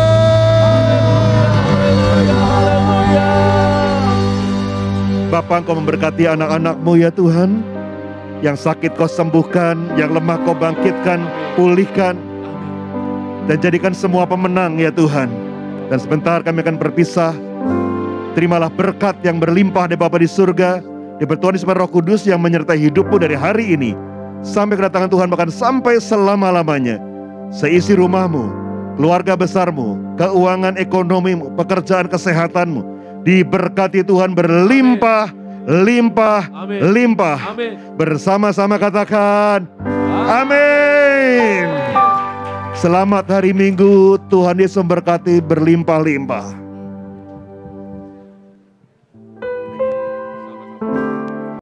Bapa, Engkau memberkati anak-anak-Mu ya Tuhan. Yang sakit Kau sembuhkan, yang lemah Kau bangkitkan, pulihkan, dan jadikan semua pemenang ya Tuhan. Dan sebentar kami akan berpisah. Terimalah berkat yang berlimpah dari Bapa di surga, dibertuan di Roh Kudus yang menyertai hidupmu dari hari ini sampai kedatangan Tuhan, bahkan sampai selama-lamanya. Seisi rumahmu, keluarga besarmu, keuangan ekonomimu, pekerjaan kesehatanmu diberkati Tuhan berlimpah, limpah, limpah. Bersama-sama katakan amin. Selamat hari Minggu, Tuhan Yesus memberkati berlimpah-limpah.